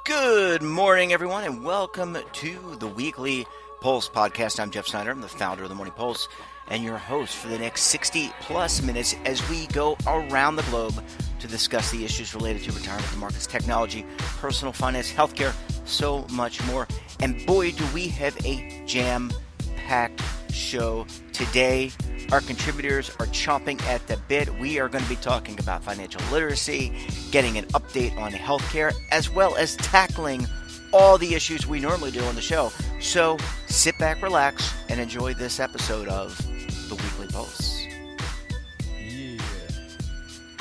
Good morning, everyone, and welcome to the Weekly Pulse podcast. I'm Jeff Snyder. I'm the founder of the Morning Pulse and your host for the next 60 plus minutes as we go around the globe to discuss the issues related to retirement, the markets, technology, personal finance, healthcare, so much more. And boy, do we have a jam-packed show today. Our contributors are chomping at the bit. We are going to be talking about financial literacy, getting an update on healthcare, as well as tackling all the issues we normally do on the show. So sit back, relax, and enjoy this episode of the Weekly Pulse. Yeah.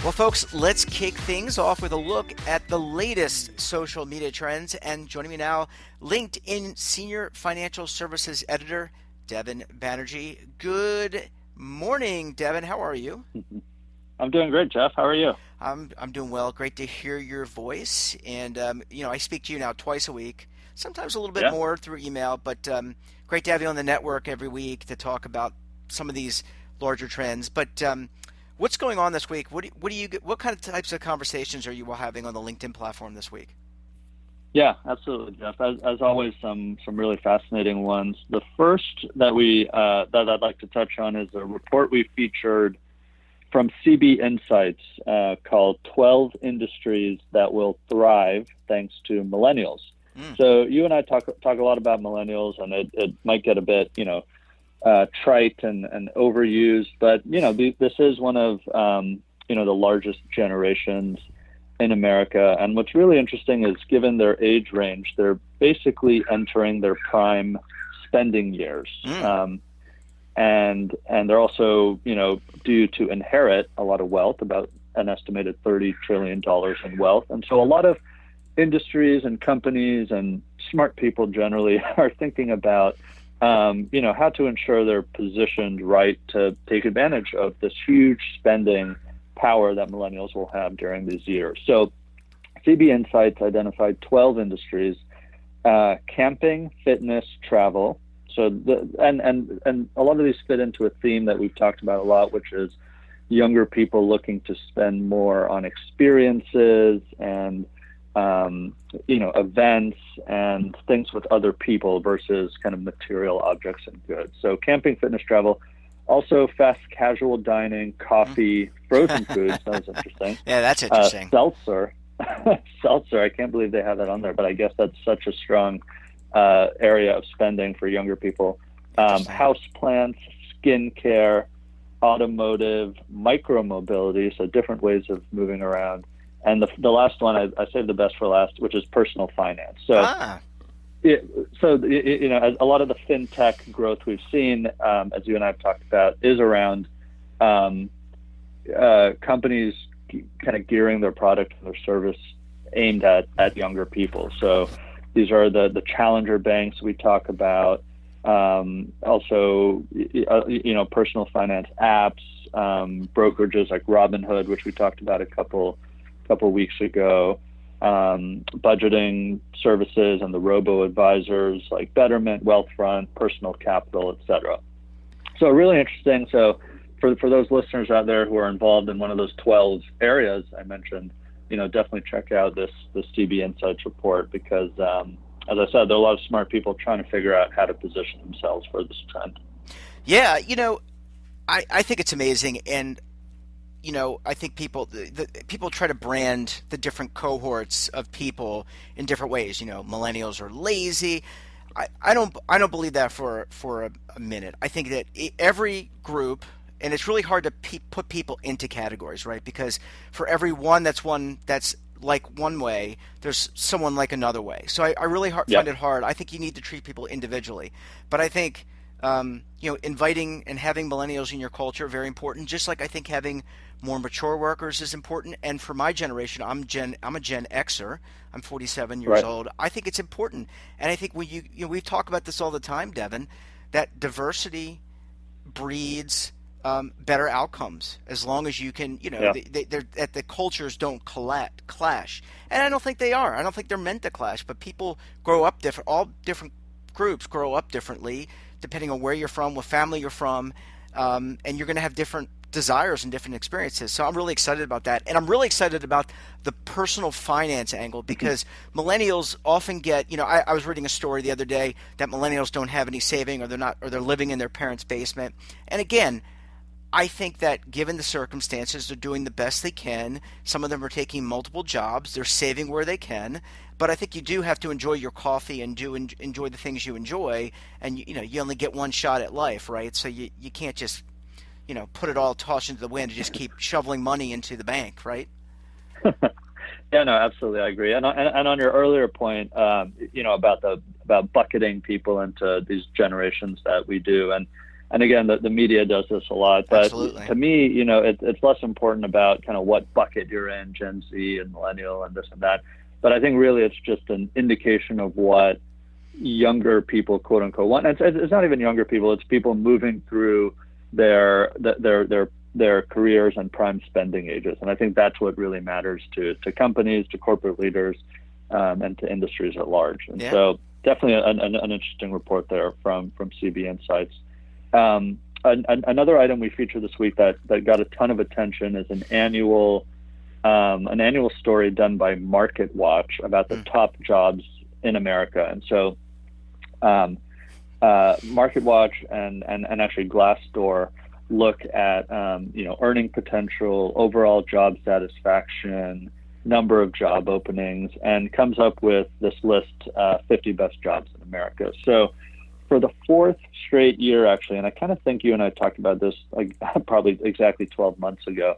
Well, folks, let's kick things off with a look at the latest social media trends. And joining me now, LinkedIn Senior Financial Services Editor, Devin Banerjee. Good morning, Devin. How are you? I'm doing great, Jeff. How are you? I'm doing well. Great to hear your voice. And, I speak to you now twice a week, sometimes a little bit more through email, but great to have you on the network every week to talk about some of these larger trends. But what's going on this week? What kind of types of conversations are you all having on the LinkedIn platform this week? Yeah, absolutely, Jeff. As always, some really fascinating ones. The first that that I'd like to touch on is a report we featured from CB Insights called 12 Industries That Will Thrive Thanks to Millennials. So you and I talk a lot about millennials, and it might get a bit, trite and overused, but, this is one of, the largest generations in America. And what's really interesting is, given their age range, they're basically entering their prime spending years. And they're also, due to inherit a lot of wealth, about an estimated $30 trillion in wealth. And so a lot of industries and companies and smart people generally are thinking about, how to ensure they're positioned right to take advantage of this huge spending power that millennials will have during these years. So CB Insights identified 12 industries: camping, fitness, travel. So and a lot of these fit into a theme that we've talked about a lot, which is younger people looking to spend more on experiences and events and things with other people versus kind of material objects and goods. So camping, fitness, travel. Also, fast casual dining, coffee, frozen foods. That was interesting. Yeah, that's interesting. Seltzer. I can't believe they have that on there, but I guess that's such a strong area of spending for younger people. House plants, skincare, automotive, micromobility, so different ways of moving around. And the last one, I saved the best for last, which is personal finance. So, as a lot of the fintech growth we've seen, as you and I have talked about, is around companies kind of gearing their product and their service aimed at younger people. So these are the challenger banks we talk about. Also, personal finance apps, brokerages like Robinhood, which we talked about a couple weeks ago, budgeting services and the robo-advisors like Betterment, Wealthfront, Personal Capital, etc. So really interesting. So for those listeners out there who are involved in one of those 12 areas I mentioned, definitely check out this CB Insights report because, as I said, there are a lot of smart people trying to figure out how to position themselves for this trend. Yeah, I think it's amazing. And I think people try to brand the different cohorts of people in different ways. Millennials are lazy. I don't believe that for a minute. I think that every group, and it's really hard to put people into categories, right? Because for every one that's like one way, there's someone like another way. So I really find it hard. I think you need to treat people individually. But I think inviting and having millennials in your culture very important. Just like I think having more mature workers is important. And for my generation, I'm a Gen Xer. I'm 47 years old. I think it's important. And I think when we talk about this all the time, Devin, that diversity breeds better outcomes as long as you can, that the cultures don't clash. And I don't think they are. I don't think they're meant to clash. But people grow up different. All different groups grow up differently depending on where you're from, what family you're from, and you're going to have different desires and different experiences. So I'm really excited about that. And I'm really excited about the personal finance angle because millennials often get, I was reading a story the other day that millennials don't have any saving, or they're living in their parents' basement. And again, I think that given the circumstances, they're doing the best they can. Some of them are taking multiple jobs. They're saving where they can. But I think you do have to enjoy your coffee and enjoy the things you enjoy. And you only get one shot at life, right? So you can't just put it all, toss into the wind, and just keep shoveling money into the bank, right? Yeah, no, absolutely, I agree. And on your earlier point, about bucketing people into these generations that we do, and again, the media does this a lot. But Absolutely. To me, it's less important about kind of what bucket you're in, Gen Z and millennial and this and that. But I think really it's just an indication of what younger people, quote unquote, want. And it's not even younger people; it's people moving through their careers and prime spending ages. And I think that's what really matters to companies, to corporate leaders, and to industries at large. And so definitely an interesting report there from CB Insights. Another item we featured this week that got a ton of attention is an annual story done by Market Watch about the top jobs in America. And so Market Watch and actually Glassdoor look at earning potential, overall job satisfaction, number of job openings, and comes up with this list, 50 best jobs in America. So for the fourth straight year, actually, and I kind of think you and I talked about this like probably exactly 12 months ago,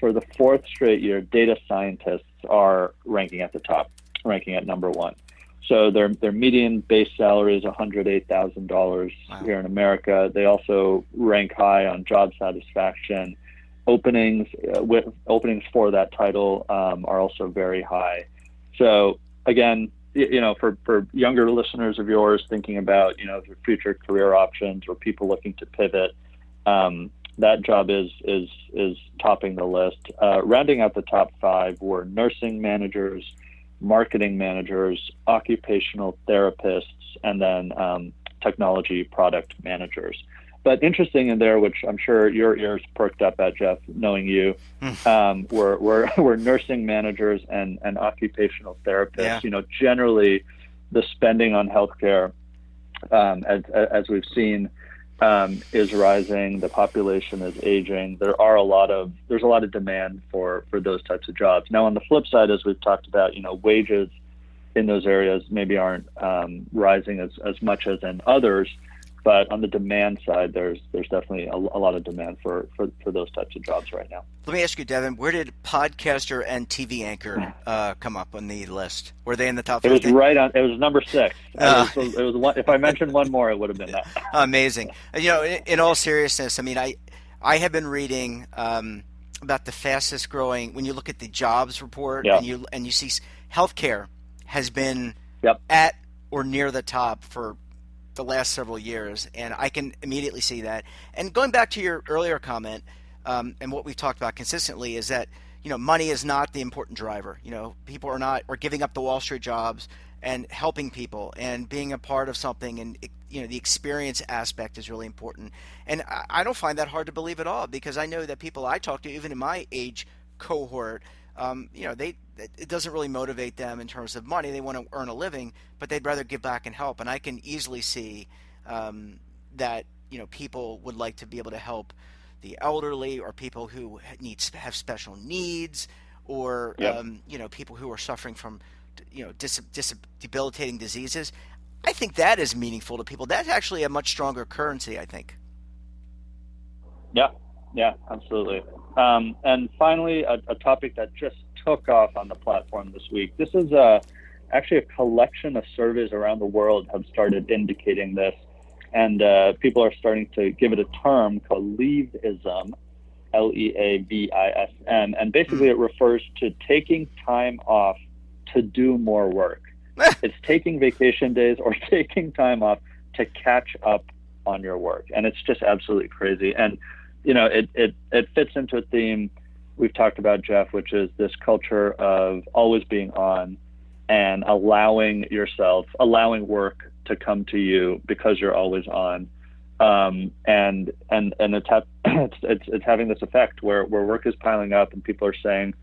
for the fourth straight year, data scientists are ranking at the top, ranking at number one. So their median base salary is $108,000 here in America. They also rank high on job satisfaction. Openings for that title are also very high. So again, for younger listeners of yours thinking about their future career options or people looking to pivot, that job is topping the list. Rounding out the top five were nursing managers, marketing managers, occupational therapists, and then technology product managers. But interesting in there, which I'm sure your ears perked up at, Jeff, knowing you, were nursing managers and occupational therapists. Yeah. Generally, the spending on healthcare, as we've seen, is rising. The population is aging. There's a lot of demand for those types of jobs. Now, on the flip side, as we've talked about, wages in those areas maybe aren't rising as much as in others. But on the demand side, there's definitely a lot of demand for those types of jobs right now. Let me ask you, Devin, where did podcaster and TV anchor come up on the list? Were they in the top 50? It was right on. It was number 6. It was one, if I mentioned one more, it would have been that. Amazing. In all seriousness, I mean, I have been reading about the fastest growing. When you look at the jobs report and you see healthcare has been at or near the top for the last several years, and I can immediately see that. And going back to your earlier comment, and what we've talked about consistently is that money is not the important driver. People are giving up the Wall Street jobs and helping people and being a part of something, and the experience aspect is really important. And I don't find that hard to believe at all, because I know that people I talk to, even in my age cohort, it doesn't really motivate them in terms of money. They want to earn a living, but they'd rather give back and help. And I can easily see that people would like to be able to help the elderly, or people who have special needs, or people who are suffering from debilitating diseases. I think that is meaningful to people. That's actually a much stronger currency, I think. Yeah, absolutely. And finally, a topic that just took off on the platform this week. This is actually a collection of surveys around the world have started indicating this, and people are starting to give it a term called leaveism, Leavism, and basically it refers to taking time off to do more work. It's taking vacation days or taking time off to catch up on your work, and it's just absolutely crazy. And it fits into a theme we've talked about, Jeff, which is this culture of always being on and allowing work to come to you because you're always on. And it's having this effect where work is piling up and people are saying,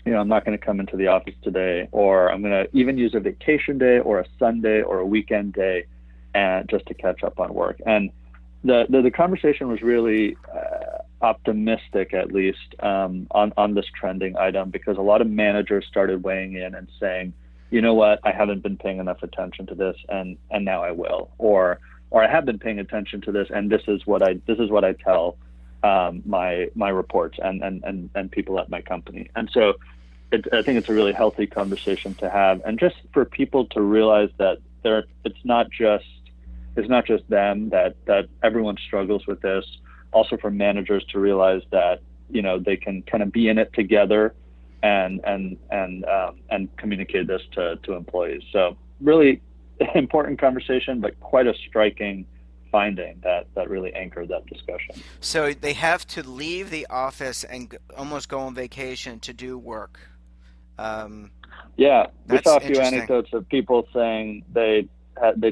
I'm not going to come into the office today, or I'm going to even use a vacation day or a Sunday or a weekend day, and just to catch up on work. And the conversation was really optimistic, at least on this trending item, because a lot of managers started weighing in and saying, you know what, I haven't been paying enough attention to this, and now I will, or I have been paying attention to this, and this is what I tell my reports and people at my company. And so I think it's a really healthy conversation to have, and just for people to realize that it's not just them, that everyone struggles with this. Also for managers to realize that they can kind of be in it together and communicate this to employees. So really important conversation, but quite a striking finding that really anchored that discussion. So they have to leave the office and almost go on vacation to do work. Yeah, we saw a few anecdotes of people saying they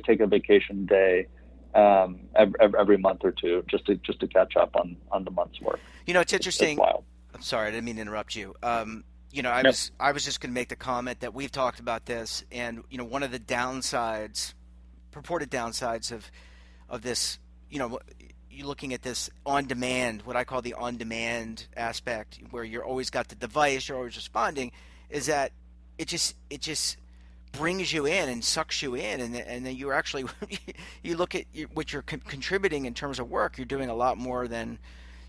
take a vacation day every month or two just to catch up on the month's work. It's interesting. It's wild. I'm sorry, I didn't mean to interrupt you. I Yep. was just going to make the comment that we've talked about this, and one of the downsides, purported downsides of this, you're looking at this on demand, what I call the on demand aspect, where you're always got the device, you're always responding, is that it just brings you in and sucks you in, and then you're actually you look at what you're contributing in terms of work, you're doing a lot more than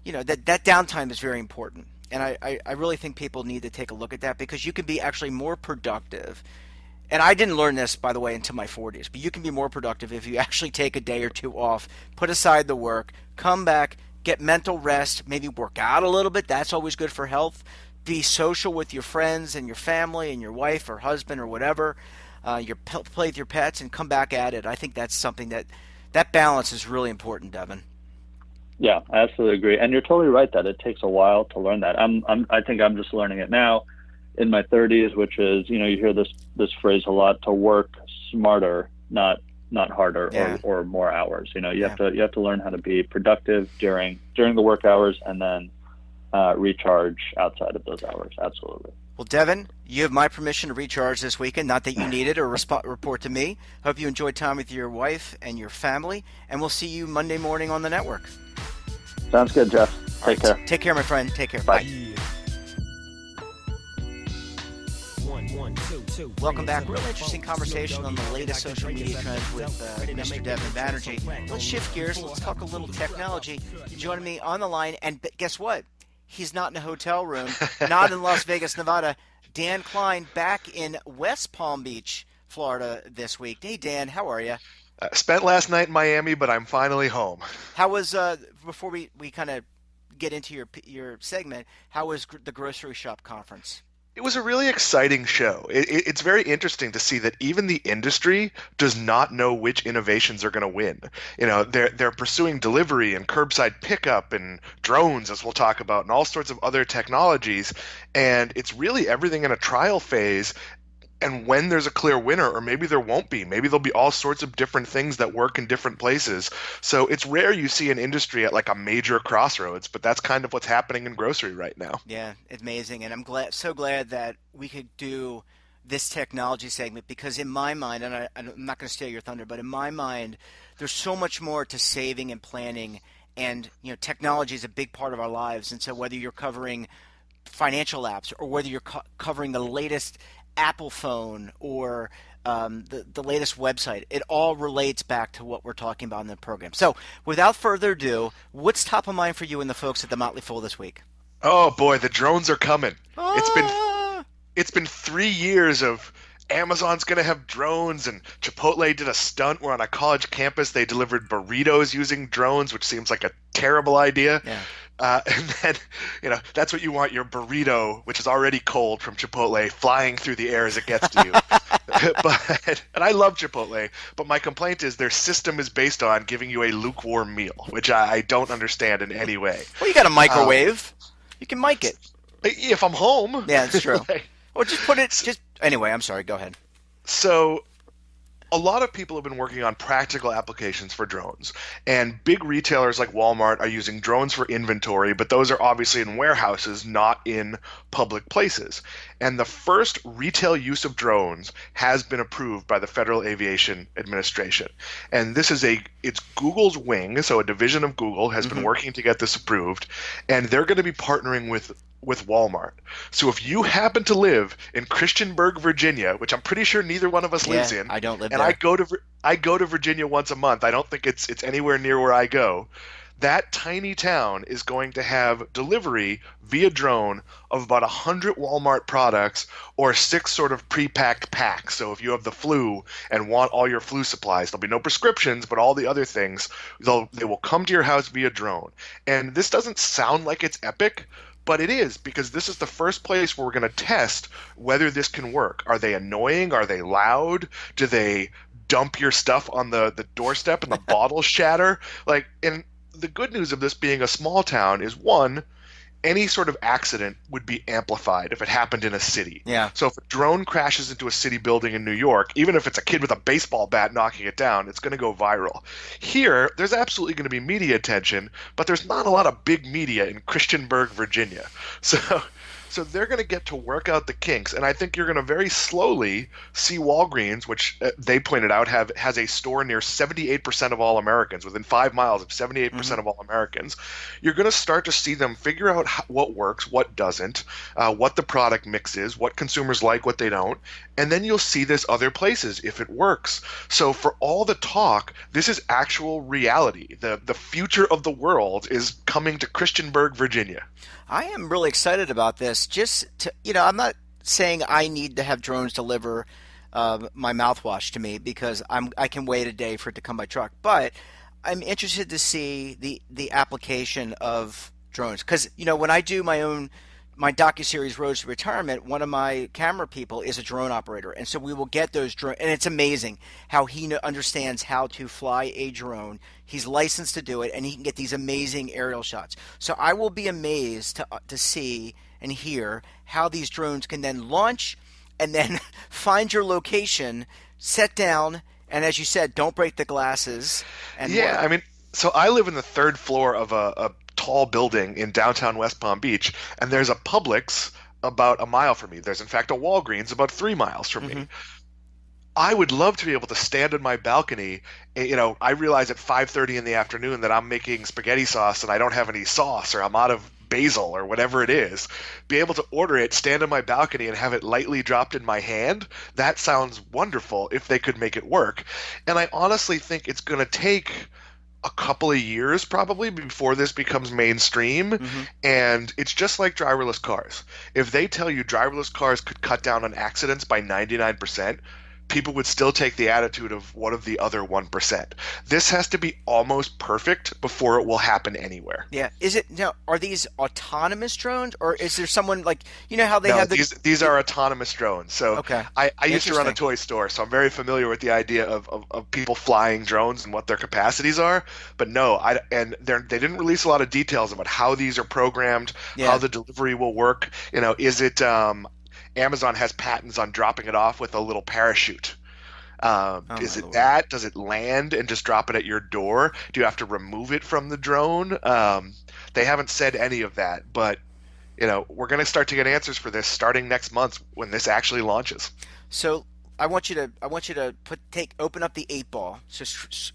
that downtime is very important. And I really think people need to take a look at that, because you can be actually more productive. And I didn't learn this, by the way, until my 40s, but you can be more productive if you actually take a day or two off, put aside the work, come back, get mental rest, maybe work out a little bit. That's always good for health. Be social with your friends and your family and your wife or husband or whatever. Play with your pets and come back at it. I think that's something that balance is really important, Devin. Yeah, I absolutely agree. And you're totally right that it takes a while to learn that. I think I'm just learning it now in my 30s, which is, you hear this phrase a lot, to work smarter, not harder, Yeah. or more hours. You have to learn how to be productive during the work hours, and then recharge outside of those hours. Absolutely. Well, Devin, you have my permission to recharge this weekend. Not that you need it or report to me. Hope you enjoyed time with your wife and your family, and we'll see you Monday morning on the network. Sounds good, Jeff. Take care. Take care, my friend. Take care. Bye. Yeah. Welcome back. Real interesting conversation on the latest social media trends with Mr. Devin Banerjee. Let's shift gears. Let's talk a little technology. Joining me on the line, and guess what? He's not in a hotel room, not in Las Vegas, Nevada. Dan Kline back in West Palm Beach, Florida this week. Hey, Dan, how are you? Spent last night in Miami, but I'm finally home. How was, before we kind of get into your segment, how was the grocery shop conference? It was a really exciting show. It's very interesting to see that even the industry does not know which innovations are going to win. They're pursuing delivery and curbside pickup and drones, as we'll talk about, and all sorts of other technologies. And it's really everything in a trial phase. And when there's a clear winner, or maybe there won't be, maybe there'll be all sorts of different things that work in different places. So it's rare you see an industry at like a major crossroads, but that's kind of what's happening in grocery right now. Yeah, it's amazing. And I'm so glad that we could do this technology segment, because in my mind, and I'm not going to steal your thunder, but in my mind, there's so much more to saving and planning. And, technology is a big part of our lives. And so whether you're covering financial apps, or whether you're covering the latest Apple phone, or the latest website, it all relates back to what we're talking about in the program. So without further ado, what's top of mind for you and the folks at the Motley Fool this week? Oh boy, the drones are coming. Ah! It's been 3 years of Amazon's going to have drones, and Chipotle did a stunt where on a college campus they delivered burritos using drones, which seems like a terrible idea. Yeah. And then, that's what you want, your burrito, which is already cold from Chipotle, flying through the air as it gets to you. And I love Chipotle, but my complaint is their system is based on giving you a lukewarm meal, which I don't understand in any way. Well, you got a microwave. You can mic it. If I'm home. Yeah, that's true. Or just put it, anyway, I'm sorry, go ahead. So a lot of people have been working on practical applications for drones. And big retailers like Walmart are using drones for inventory, but those are obviously in warehouses, not in public places. And the first retail use of drones has been approved by the Federal Aviation Administration. And it's Google's wing, so a division of Google has been working to get this approved, and they're going to be partnering with Walmart. So if you happen to live in Christiansburg, Virginia, which I'm pretty sure neither one of us lives in, I don't live and there. I go to Virginia once a month. I don't think it's anywhere near where I go. That tiny town is going to have delivery via drone of about 100 Walmart products or 6 sort of pre-packed packs. So if you have the flu and want all your flu supplies, there'll be no prescriptions, but all the other things, they will come to your house via drone. And this doesn't sound like it's epic, but it is, because this is the first place where we're going to test whether this can work. Are they annoying? Are they loud? Do they dump your stuff on the doorstep and the bottles shatter? And the good news of this being a small town is, one, any sort of accident would be amplified if it happened in a city. Yeah. So if a drone crashes into a city building in New York, even if it's a kid with a baseball bat knocking it down, it's going to go viral. Here, there's absolutely going to be media attention, but there's not a lot of big media in Christiansburg, Virginia. So they're going to get to work out the kinks, and I think you're going to very slowly see Walgreens, which they pointed out has a store near 78% of all Americans, within 5 miles of 78% of all Americans. You're going to start to see them figure out what works, what doesn't, what the product mix is, what consumers like, what they don't, and then you'll see this other places if it works. So for all the talk, this is actual reality. The future of the world is coming to Christiansburg, Virginia. I am really excited about this. I'm not saying I need to have drones deliver my mouthwash to me because I can wait a day for it to come by truck. But I'm interested to see the application of drones because when I do my docuseries Roads to Retirement, one of my camera people is a drone operator, and so we will get those drones, and it's amazing how he understands how to fly a drone. He's licensed to do it, and he can get these amazing aerial shots. So I will be amazed to see and hear how these drones can then launch and then find your location, set down, and as you said, don't break the glasses. And yeah, work. I mean, so I live in the 3rd floor of a tall building in downtown West Palm Beach, and there's a Publix about a mile from me. There's in fact a Walgreens about 3 miles from me. I would love to be able to stand on my balcony. I realize at 5:30 in the afternoon that I'm making spaghetti sauce and I don't have any sauce, or I'm out of basil or whatever it is. Be able to order it, stand on my balcony, and have it lightly dropped in my hand. That sounds wonderful if they could make it work. And I honestly think it's going to take a couple of years probably before this becomes mainstream. And it's just like driverless cars. If they tell you driverless cars could cut down on accidents by 99%, people would still take the attitude of what of the other 1%. This has to be almost perfect before it will happen anywhere. Yeah. Are these autonomous drones, or is there someone how they No, have these are autonomous drones. So Okay. I used to run a toy store, so I'm very familiar with the idea of people flying drones and what their capacities are. But no, they didn't release a lot of details about how these are programmed, how the delivery will work. Is it Amazon has patents on dropping it off with a little parachute. Is it that? Does it land and just drop it at your door? Do you have to remove it from the drone? They haven't said any of that, but we're going to start to get answers for this starting next month when this actually launches. So I want you to open up the 8 ball,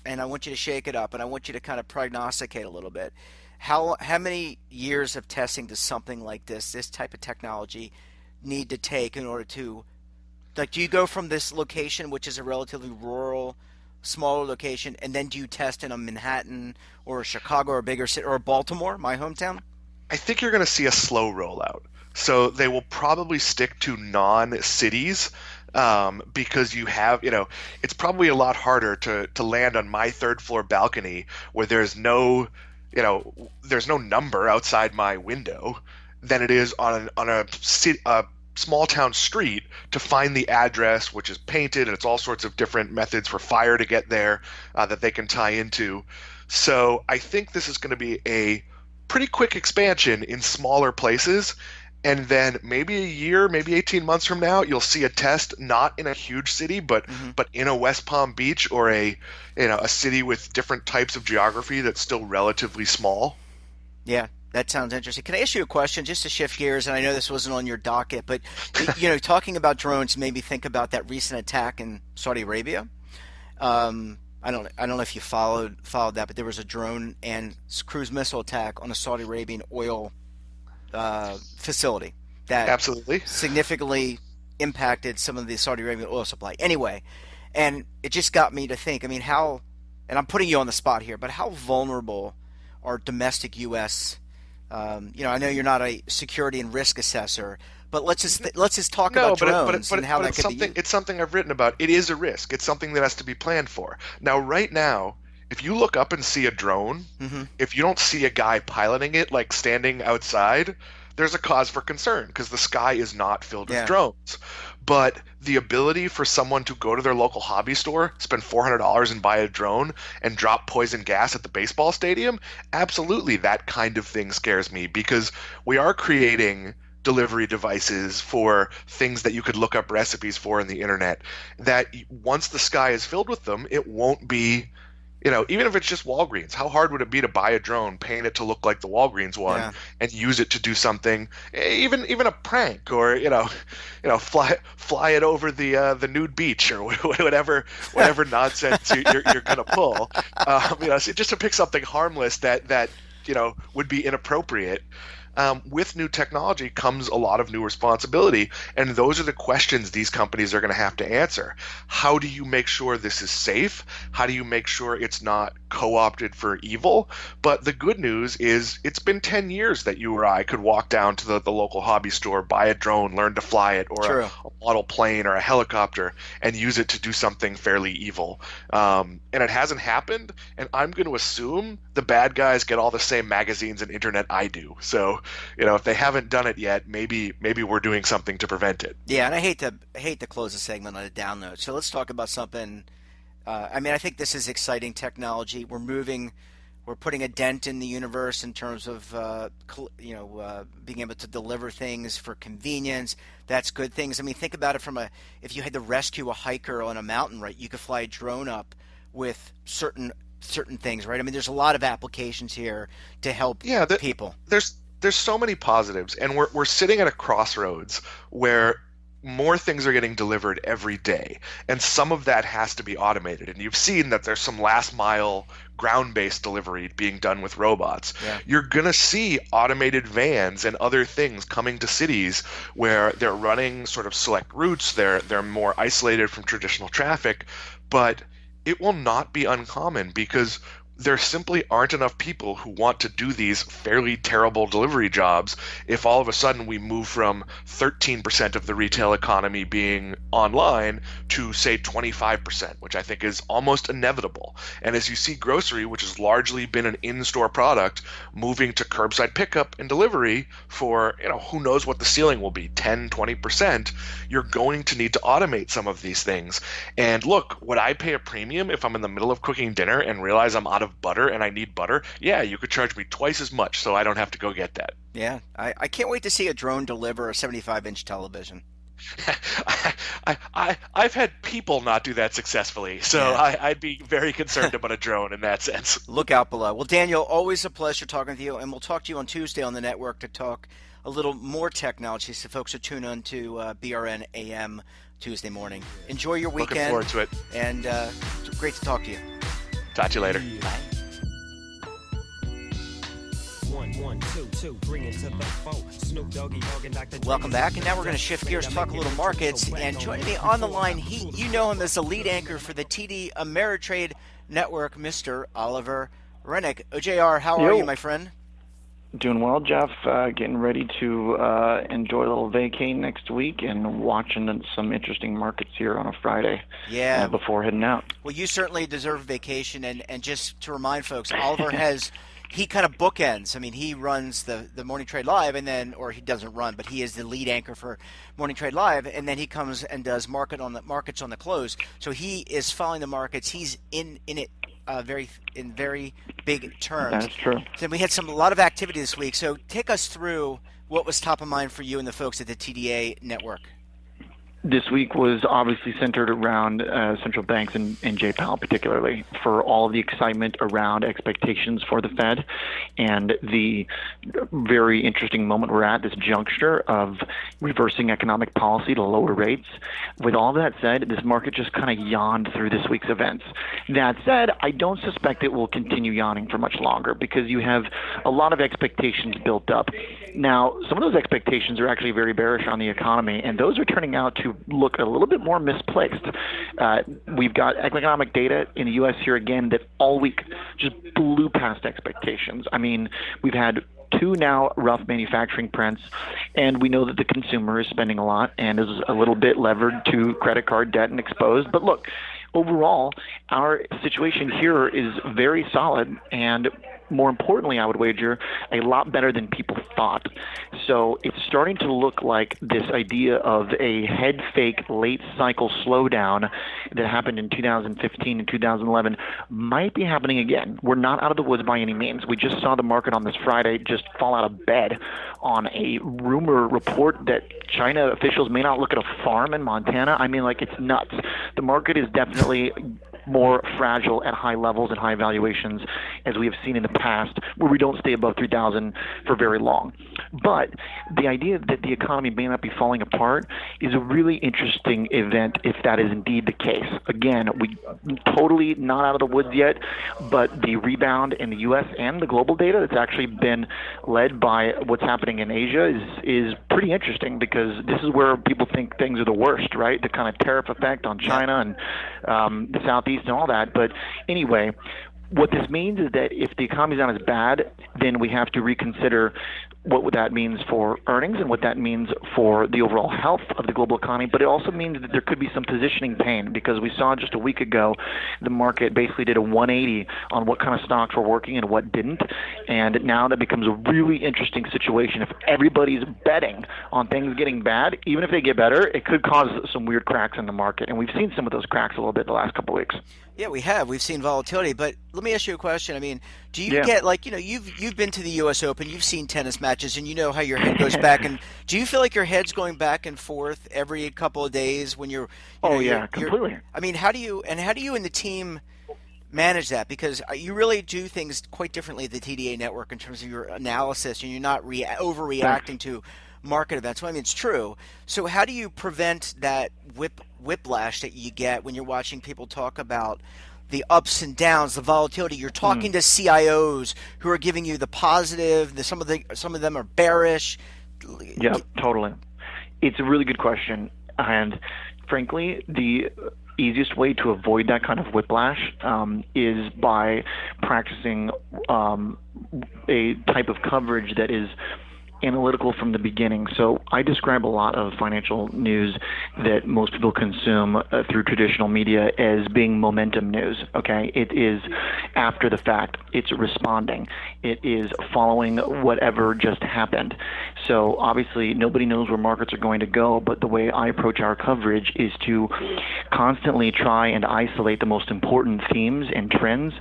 and I want you to shake it up, and I want you to kind of prognosticate a little bit. How many years of testing does something like this type of technology need to take in order to, do you go from this location, which is a relatively rural, smaller location, and then do you test in a Manhattan or a Chicago or a bigger city or Baltimore, my hometown? I think you're going to see a slow rollout. So they will probably stick to non-cities because you have, it's probably a lot harder to land on my 3rd floor balcony where there's no number outside my window than it is on a small town street to find the address, which is painted, and it's all sorts of different methods for fire to get there that they can tie into. So I think this is going to be a pretty quick expansion in smaller places, And then maybe a year, maybe 18 months from now, you'll see a test not in a huge city, but in a West Palm Beach or a city with different types of geography that's still relatively small. Yeah, that sounds interesting. Can I ask you a question just to shift gears? And I know this wasn't on your docket, but talking about drones made me think about that recent attack in Saudi Arabia. I don't know if you followed that, but there was a drone and cruise missile attack on a Saudi Arabian oil facility that Absolutely. significantly impacted some of the Saudi Arabian oil supply. Anyway, and it just got me to think. I mean, how? And I'm putting you on the spot here, but how vulnerable are domestic U.S. I know you're not a security and risk assessor, but let's just talk about drones and how that could be used. It's something I've written about. It is a risk. It's something that has to be planned for. Now, right now, if you look up and see a drone, if you don't see a guy piloting it, like standing outside, there's a cause for concern because the sky is not filled with drones. But the ability for someone to go to their local hobby store, spend $400 and buy a drone and drop poison gas at the baseball stadium, absolutely that kind of thing scares me because we are creating delivery devices for things that you could look up recipes for in the internet that once the sky is filled with them, it won't be, even if it's just Walgreens, how hard would it be to buy a drone, paint it to look like the Walgreens one, and use it to do something, even a prank, or fly it over the nude beach or whatever nonsense you're gonna pull, so just to pick something harmless that would be inappropriate. With new technology comes a lot of new responsibility, and those are the questions these companies are going to have to answer. How do you make sure this is safe? How do you make sure it's not co-opted for evil? But the good news is it's been 10 years that you or I could walk down to the local hobby store, buy a drone, learn to fly it, or a model plane or a helicopter, and use it to do something fairly evil. And it hasn't happened, and I'm going to assume the bad guys get all the same magazines and internet I do. So if they haven't done it yet, maybe we're doing something to prevent it. Yeah, and I hate to close the segment on a down note. So let's talk about something. I think this is exciting technology. We're putting a dent in the universe in terms of being able to deliver things for convenience. That's good things. I mean, think about it if you had to rescue a hiker on a mountain, right? You could fly a drone up with certain things, right? I mean, there's a lot of applications here to help people. There's so many positives, and we're sitting at a crossroads where more things are getting delivered every day, and some of that has to be automated. And you've seen that there's some last mile ground-based delivery being done with robots. Yeah. You're going to see automated vans and other things coming to cities where they're running sort of select routes. They're more isolated from traditional traffic, but it will not be uncommon because there simply aren't enough people who want to do these fairly terrible delivery jobs if all of a sudden we move from 13% of the retail economy being online to, say, 25%, which I think is almost inevitable. And as you see grocery, which has largely been an in-store product, moving to curbside pickup and delivery for, who knows what the ceiling will be, 10, 20%, you're going to need to automate some of these things. And look, would I pay a premium if I'm in the middle of cooking dinner and realize I'm out of butter and I need butter? Yeah, you could charge me twice as much so I don't have to go get that. Yeah, I can't wait to see a drone deliver a 75-inch television. I've had people not do that successfully, so yeah. I'd be very concerned about a drone in that sense. Look out below. Well, Daniel, always a pleasure talking with you, and we'll talk to you on Tuesday on the network to talk a little more technology, so folks are tuned on to BRN AM Tuesday morning. Enjoy your weekend. Looking forward to it. And great to talk to you. Talk to you later. Bye. Welcome back, and now we're going to shift gears, talk a little markets, and joining me on the line, you know him as the lead anchor for the TD Ameritrade Network, Mr. Oliver Renick. OJR, how are you, my friend? Doing well, Jeff. Getting ready to enjoy a little vacay next week and watching some interesting markets here on a Friday. Yeah. Before heading out. Well, you certainly deserve vacation, and just to remind folks, Oliver he kind of bookends. I mean, he runs the Morning Trade Live, or he doesn't run, but he is the lead anchor for Morning Trade Live, and then he comes and does markets on the close. So he is following the markets. He's in it very big terms. That's true. So we had a lot of activity this week. So take us through what was top of mind for you and the folks at the TDA network. This week was obviously centered around central banks and Jay Powell, particularly for all of the excitement around expectations for the Fed and the very interesting moment we're at, this juncture of reversing economic policy to lower rates. With all that said, this market just kind of yawned through this week's events. That said, I don't suspect it will continue yawning for much longer because you have a lot of expectations built up. Now, some of those expectations are actually very bearish on the economy, and those are turning out to look a little bit more misplaced. We've got economic data in the U.S. here again that all week just blew past expectations. I mean, we've had two now rough manufacturing prints, and we know that the consumer is spending a lot and is a little bit levered to credit card debt and exposed. But look, overall, our situation here is very solid, and more importantly, I would wager, a lot better than people thought. So it's starting to look like this idea of a head fake late cycle slowdown that happened in 2015 and 2011 might be happening again. We're not out of the woods by any means. We just saw the market on this Friday just fall out of bed on a rumor report that China officials may not look at a farm in Montana. I mean, like, it's nuts. The market is definitely more fragile at high levels and high valuations as we have seen in the past, where we don't stay above 3,000 for very long. But the idea that the economy may not be falling apart is a really interesting event if that is indeed the case. Again, we totally not out of the woods yet, but the rebound in the U.S. and the global data that's actually been led by what's happening in Asia is pretty interesting, because this is where people think things are the worst, right? The kind of tariff effect on China and the Southeast and all that. But anyway, what this means is that if the economy is not as bad, then we have to reconsider what that means for earnings and what that means for the overall health of the global economy. But it also means that there could be some positioning pain, because we saw just a week ago the market basically did a 180 on what kind of stocks were working and what didn't. And now that becomes a really interesting situation. If everybody's betting on things getting bad, even if they get better, it could cause some weird cracks in the market. And we've seen some of those cracks a little bit the last couple of weeks. Yeah, we have. We've seen volatility, but let me ask you a question. I mean, do you get, like, you've been to the U.S. Open, you've seen tennis matches, and you know how your head goes back. And do you feel like your head's going back and forth every couple of days when you're? Completely. I mean, how do you and the team manage that? Because you really do things quite differently at the TDA network in terms of your analysis, and you're not overreacting to market events. Well, I mean, it's true. So how do you prevent that whiplash that you get when you're watching people talk about the ups and downs, the volatility? You're talking to CIOs who are giving you the positive. Some of them are bearish. Yeah, totally. It's a really good question, and frankly, the easiest way to avoid that kind of whiplash is by practicing a type of coverage that is analytical from the beginning. So I describe a lot of financial news that most people consume through traditional media as being momentum news. Okay, it is after the fact. It's responding. It is following whatever just happened. So obviously nobody knows where markets are going to go, but the way I approach our coverage is to constantly try and isolate the most important themes and trends,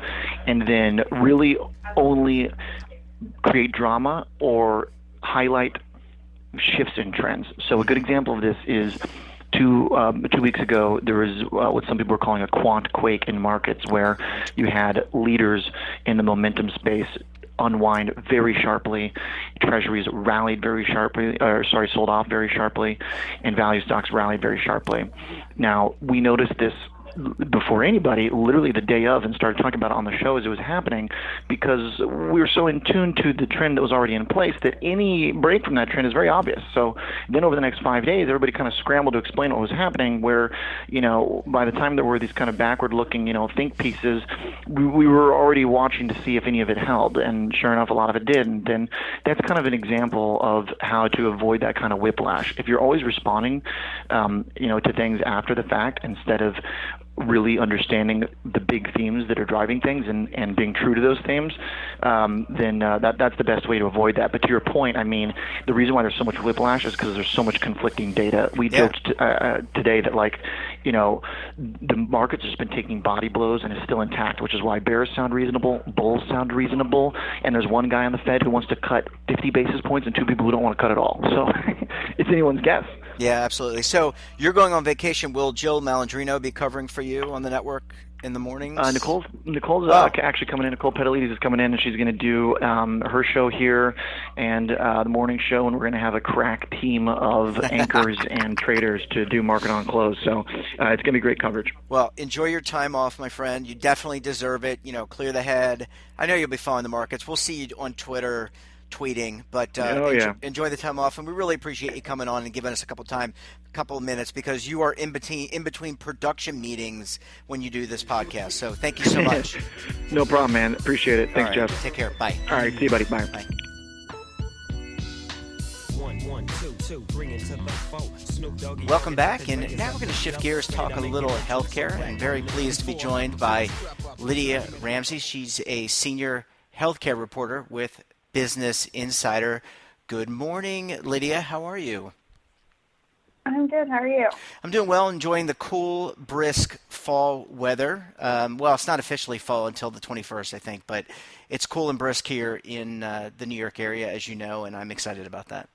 and then really only create drama or highlight shifts in trends. So a good example of this is 2 weeks ago, there was what some people are calling a quant quake in markets, where you had leaders in the momentum space unwind very sharply. Treasuries rallied very sharply, sold off very sharply, and value stocks rallied very sharply. Now, we noticed this before anybody, literally the day of, and started talking about it on the show as it was happening, because we were so in tune to the trend that was already in place that any break from that trend is very obvious. So then over the next 5 days, everybody kind of scrambled to explain what was happening, where, by the time there were these kind of backward-looking, think pieces, we were already watching to see if any of it held, and sure enough, a lot of it did. And then that's kind of an example of how to avoid that kind of whiplash. If you're always responding, to things after the fact instead of really understanding the big themes that are driving things and being true to those themes, then that's the best way to avoid that. But to your point, I mean, the reason why there's so much whiplash is because there's so much conflicting data. We joked today that, like, you know, the market's just been taking body blows and is still intact, which is why bears sound reasonable, bulls sound reasonable, and there's one guy on the Fed who wants to cut 50 basis points and two people who don't want to cut at all. So it's anyone's guess. Yeah, absolutely. So you're going on vacation. Will Jill Malandrino be covering for you on the network in the mornings? Nicole's actually coming in. Nicole Petalides is coming in, and she's going to do her show here and the morning show, and we're going to have a crack team of anchors and traders to do Market on Close. So it's going to be great coverage. Well, enjoy your time off, my friend. You definitely deserve it. You know, clear the head. I know you'll be following the markets. We'll see you on Twitter tweeting, but enjoy the time off, and we really appreciate you coming on and giving us a couple of minutes, because you are in between production meetings when you do this podcast. So thank you so much. No problem, man. Appreciate it. Thanks, right, Jeff. Take care. Bye. All right, see you, buddy. Bye. Bye. Welcome back, and now we're going to shift gears, talk a little healthcare. I'm very pleased to be joined by Lydia Ramsey. She's a senior healthcare reporter with Business Insider. Good morning, Lydia. How are you? I'm good. How are you? I'm doing well, enjoying the cool, brisk fall weather. Well, it's not officially fall until the 21st, I think, but it's cool and brisk here in the New York area, as you know, and I'm excited about that.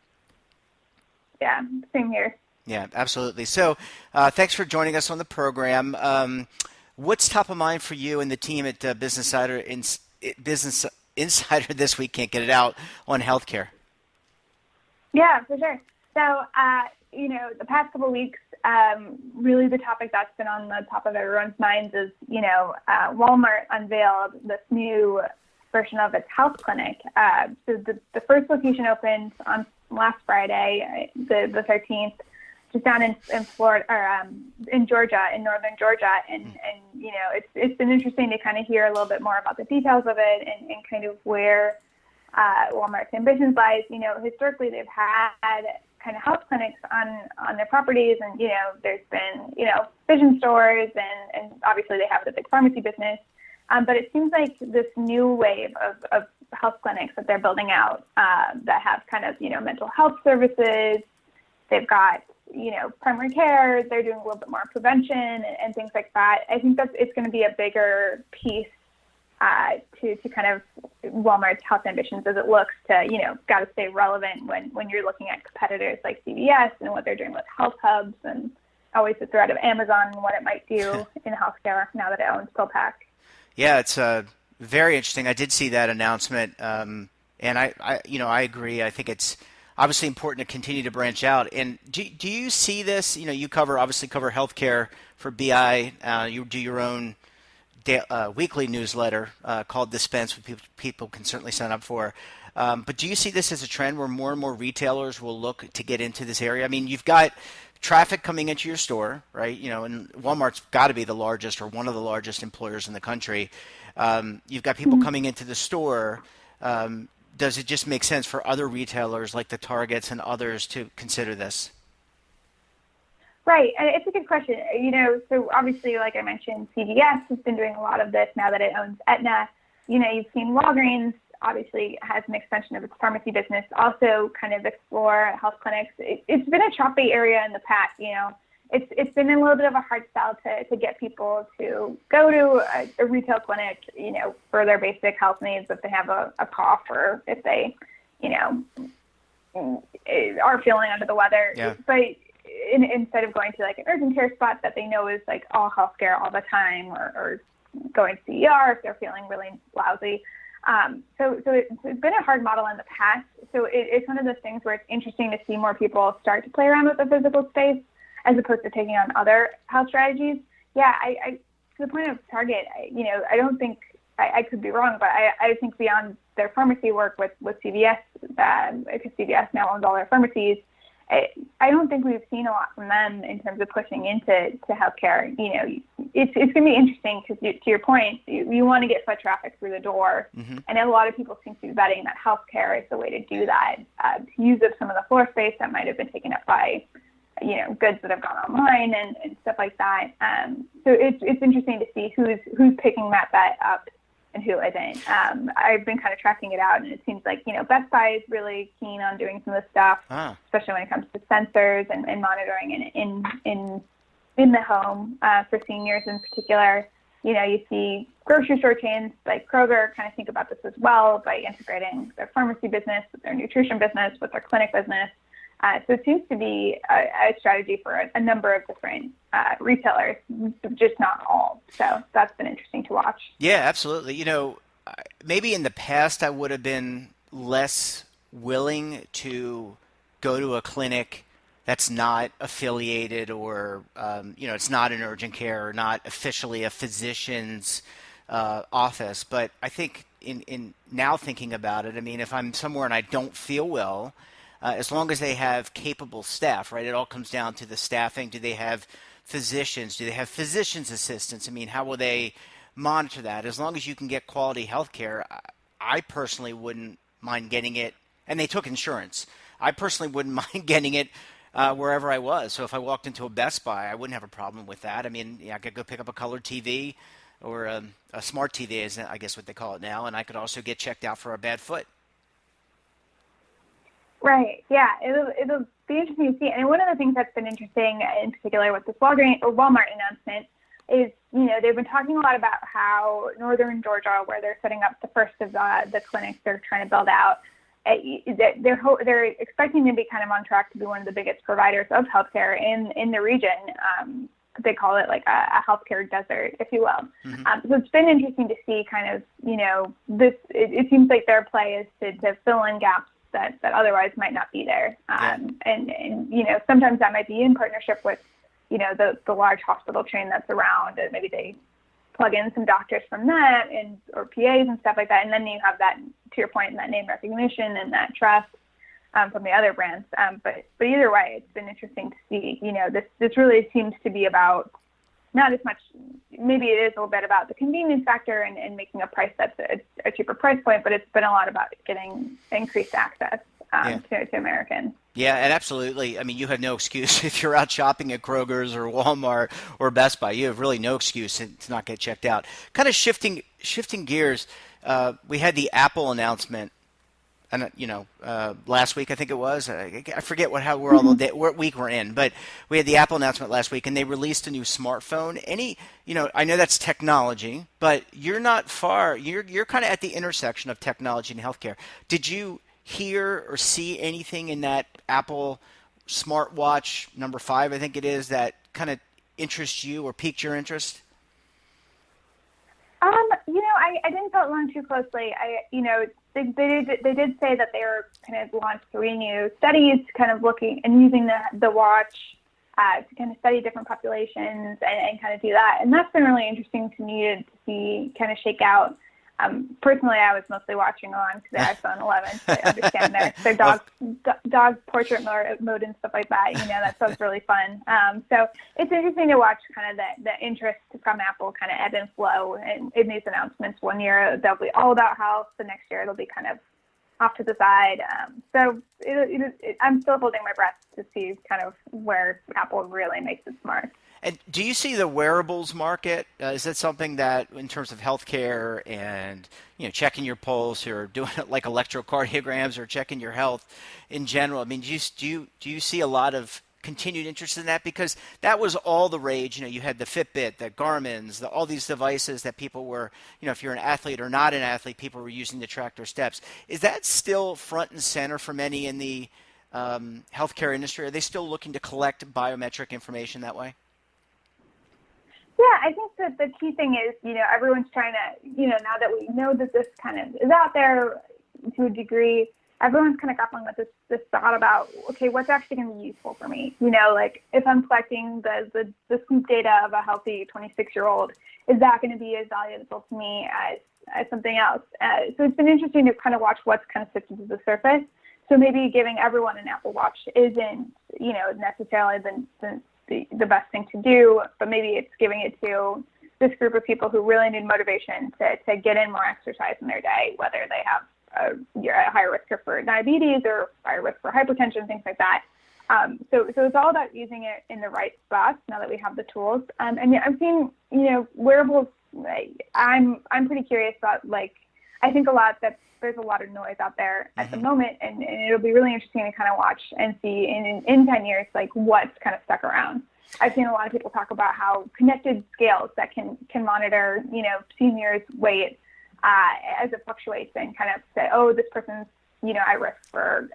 Yeah, same here. Yeah, absolutely. So thanks for joining us on the program. What's top of mind for you and the team at Business Insider this week? Can't get it out on healthcare. Yeah, for sure. So, the past couple of weeks, really the topic that's been on the top of everyone's minds is, Walmart unveiled this new version of its health clinic. So the first location opened on last Friday, the 13th, just down in Florida, or in Georgia, in northern Georgia, and it's been interesting to kind of hear a little bit more about the details of it and kind of where Walmart's ambitions lies. Historically they've had kind of health clinics on their properties, and there's been vision stores, and obviously they have the big pharmacy business, but it seems like this new wave of health clinics that they're building out that have kind of mental health services. They've got primary care. They're doing a little bit more prevention and things like that. I think it's going to be a bigger piece to kind of Walmart's health ambitions as it looks to, got to stay relevant when you're looking at competitors like CVS and what they're doing with health hubs, and always the threat of Amazon and what it might do in healthcare now that it owns PillPack. Yeah, it's very interesting. I did see that announcement, and I agree. I think it's obviously important to continue to branch out. And do you see this? You obviously cover healthcare for BI. You do your own weekly newsletter called Dispense, which people can certainly sign up for. But do you see this as a trend where more and more retailers will look to get into this area? I mean, you've got traffic coming into your store, right? And Walmart's got to be the largest or one of the largest employers in the country. You've got people coming into the store. Does it just make sense for other retailers like the Targets and others to consider this? Right, and it's a good question. So obviously, like I mentioned, CVS has been doing a lot of this now that it owns Aetna. You've seen Walgreens obviously has an extension of its pharmacy business, also kind of explore health clinics. It's been a choppy area in the past. It's been a little bit of a hard sell to get people to go to a retail clinic, for their basic health needs, if they have a cough or if they, are feeling under the weather. Yeah. But instead of going to like an urgent care spot that they know is like all healthcare all the time, or going to the ER if they're feeling really lousy. So it's been a hard model in the past. So it's one of those things where it's interesting to see more people start to play around with the physical space as opposed to taking on other health strategies. Yeah, I to the point of Target, I don't think, I could be wrong, but I think beyond their pharmacy work with CVS, because CVS now owns all their pharmacies, I don't think we've seen a lot from them in terms of pushing into healthcare. It's going to be interesting because, to your point, you want to get foot traffic through the door, and a lot of people seem to be betting that healthcare is the way to do that, to use up some of the floor space that might have been taken up by goods that have gone online and stuff like that. So it's interesting to see who's picking that bet up and who isn't. I've been kind of tracking it out, and it seems like, Best Buy is really keen on doing some of the stuff, especially when it comes to sensors and monitoring in the home for seniors in particular. You see grocery store chains like Kroger kind of think about this as well by integrating their pharmacy business with their nutrition business, with their clinic business. So it seems to be a strategy for a number of different retailers, just not all. So that's been interesting to watch. Yeah, absolutely. Maybe in the past I would have been less willing to go to a clinic that's not affiliated or, it's not an urgent care or not officially a physician's office. But I think in now thinking about it, I mean, if I'm somewhere and I don't feel well, as long as they have capable staff, right? It all comes down to the staffing. Do they have physicians? Do they have physician's assistants? I mean, how will they monitor that? As long as you can get quality health care, I personally wouldn't mind getting it. And they took insurance. I personally wouldn't mind getting it wherever I was. So if I walked into a Best Buy, I wouldn't have a problem with that. I mean, I could go pick up a colored TV or a smart TV, is I guess what they call it now, and I could also get checked out for a bad foot. Right. Yeah. It'll be interesting to see. And one of the things that's been interesting, in particular with this Walgreens or Walmart announcement, is they've been talking a lot about how northern Georgia, where they're setting up the first of the clinics they're trying to build out, they're expecting to be kind of on track to be one of the biggest providers of healthcare in the region. They call it like a healthcare desert, if you will. Mm-hmm. So it's been interesting to see kind of this. It seems like their play is to fill in gaps that otherwise might not be there. And sometimes that might be in partnership with, the large hospital chain that's around, and maybe they plug in some doctors from that or PAs and stuff like that. And then you have that, to your point, that name recognition and that trust from the other brands. But either way, it's been interesting to see, this really seems to be about not as much, maybe it is a little bit about the convenience factor and making a price that's a cheaper price point, but it's been a lot about getting increased access to Americans. Yeah, and absolutely. I mean, you have no excuse if you're out shopping at Kroger's or Walmart or Best Buy. You have really no excuse to not get checked out. Kind of shifting gears, we had the Apple announcement. And last week I think it was. I forget what week we're in, but we had the Apple announcement last week, and they released a new smartphone. I know that's technology, but you're not far. You're kind of at the intersection of technology and healthcare. Did you hear or see anything in that Apple smartwatch number 5, I think it is, that kind of interests you or piqued your interest? I didn't follow along too closely. They did say that they were kind of launched 3 new studies, kind of looking and using the watch to kind of study different populations and kind of do that. And that's been really interesting to me to see kind of shake out. Personally, I was mostly watching along to the iPhone 11, so I understand their dog portrait mode and stuff like that. That sounds really fun. So it's interesting to watch kind of the interest from Apple kind of ebb and flow in these announcements. One year they'll be all about health, the next year it'll be kind of off to the side. So I'm still holding my breath to see kind of where Apple really makes it smart. And do you see the wearables market? Is that something that, in terms of healthcare and checking your pulse or doing it like electrocardiograms or checking your health in general? I mean, do you see a lot of continued interest in that? Because that was all the rage. You had the Fitbit, the Garmin's, all these devices that people were, if you're an athlete or not an athlete, people were using to track their steps. Is that still front and center for many in the healthcare industry? Are they still looking to collect biometric information that way? Yeah, I think that the key thing is, everyone's trying to, now that we know that this kind of is out there to a degree, everyone's kind of grappling with this thought about, okay, what's actually going to be useful for me? Like if I'm collecting the sleep data of a healthy 26-year-old, is that going to be as valuable to me as something else? So it's been interesting to kind of watch what's kind of sifted to the surface. So maybe giving everyone an Apple Watch isn't, necessarily the best thing to do, but maybe it's giving it to this group of people who really need motivation to get in more exercise in their day, whether they have you're at higher risk for diabetes or higher risk for hypertension, things like that. So it's all about using it in the right spots now that we have the tools. And yeah, I'm seeing, wearables. I'm pretty curious about, I think that there's a lot of noise out there at the moment, and it'll be really interesting to kind of watch and see in 10 years, what's kind of stuck around. I've seen a lot of people talk about how connected scales that can monitor, seniors' weight as it fluctuates, and kind of say, oh, this person's, at risk for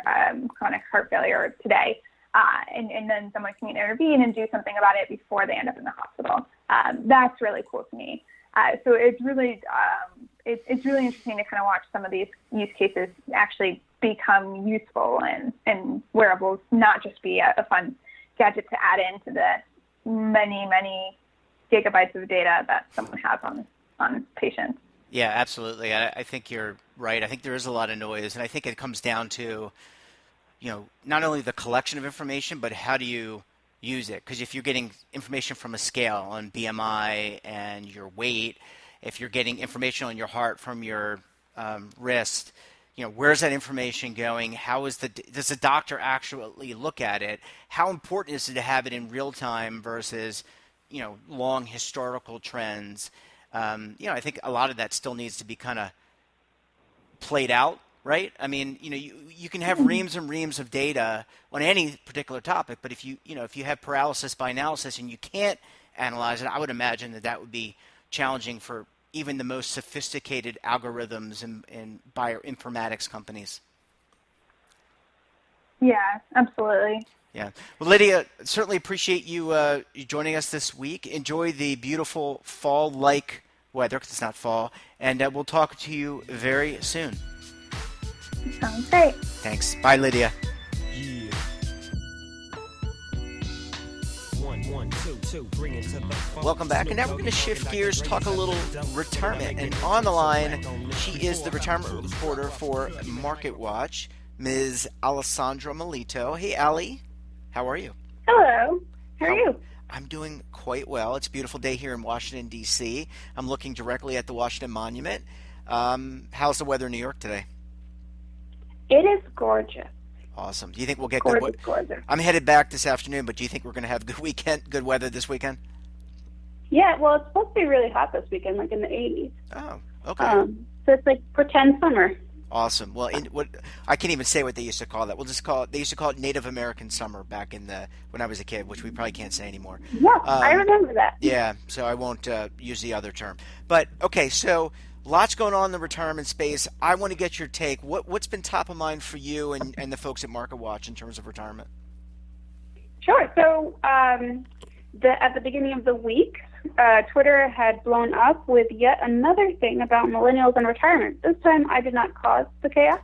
chronic heart failure today. And then someone can intervene and do something about it before they end up in the hospital. That's really cool to me. So it's really interesting to kind of watch some of these use cases actually become useful, and wearables not just be a fun gadget to add into the many, many gigabytes of data that someone has on patients. Yeah, absolutely. I think you're right. I think there is a lot of noise, and I think it comes down to, not only the collection of information, but how do you use it? Because if you're getting information from a scale on BMI and your weight, if you're getting information on your heart from your wrist, where's that information going? Does the doctor actually look at it? How important is it to have it in real time versus, long historical trends? I think a lot of that still needs to be kind of played out, right? I mean, you can have reams and reams of data on any particular topic, but if you have paralysis by analysis and you can't analyze it, I would imagine that would be challenging for even the most sophisticated algorithms and bioinformatics companies. Yeah, absolutely. Yeah. Well, Lydia, certainly appreciate you joining us this week. Enjoy the beautiful fall-like weather, because it's not fall, and we'll talk to you very soon. Sounds great. Thanks. Bye, Lydia. Yeah. 1, 2, 2, bring it to the phone. Welcome back, and now we're going to shift gears, talk a little retirement. And on the line, she is the retirement reporter for MarketWatch, Ms. Alessandra Malito. Hey, Allie. How are you? Hello. How are you? I'm doing quite well. It's a beautiful day here in Washington, D.C. I'm looking directly at the Washington Monument. How's the weather in New York today? It is gorgeous. Awesome. Do you think we'll get Gorgeous, good gorgeous. I'm headed back this afternoon, but do you think we're going to have good weather this weekend? Yeah, well, it's supposed to be really hot this weekend, like in the 80s. Oh, okay. So it's like pretend summer. Awesome. Well, I can't even say what they used to call that. We'll just call it. They used to call it Native American summer back when I was a kid, which we probably can't say anymore. Yeah, I remember that. Yeah, so I won't use the other term. But okay, so lots going on in the retirement space. I want to get your take. What's been top of mind for you and the folks at MarketWatch in terms of retirement? Sure. So at the beginning of the week, Twitter had blown up with yet another thing about millennials and retirement. This time I did not cause the chaos,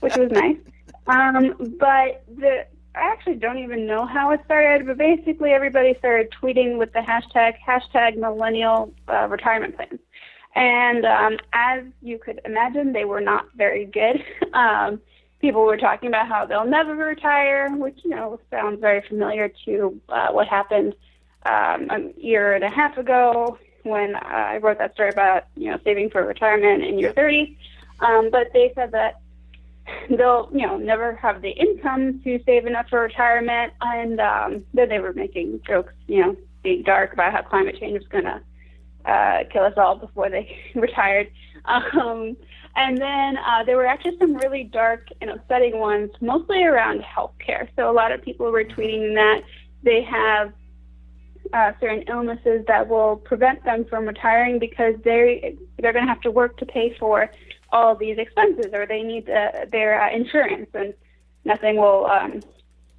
which was nice. But I actually don't even know how it started, but basically everybody started tweeting with the hashtag millennial retirement plans. And as you could imagine, they were not very good. People were talking about how they'll never retire, which, sounds very familiar to what happened a year and a half ago when I wrote that story about, saving for retirement in your 30s. But they said that they'll, never have the income to save enough for retirement. And then they were making jokes, being dark about how climate change was going to kill us all before they retired. And then there were actually some really dark and upsetting ones, mostly around healthcare. So a lot of people were tweeting that they have certain illnesses that will prevent them from retiring because they're going to have to work to pay for all of these expenses, or they need their insurance, and nothing will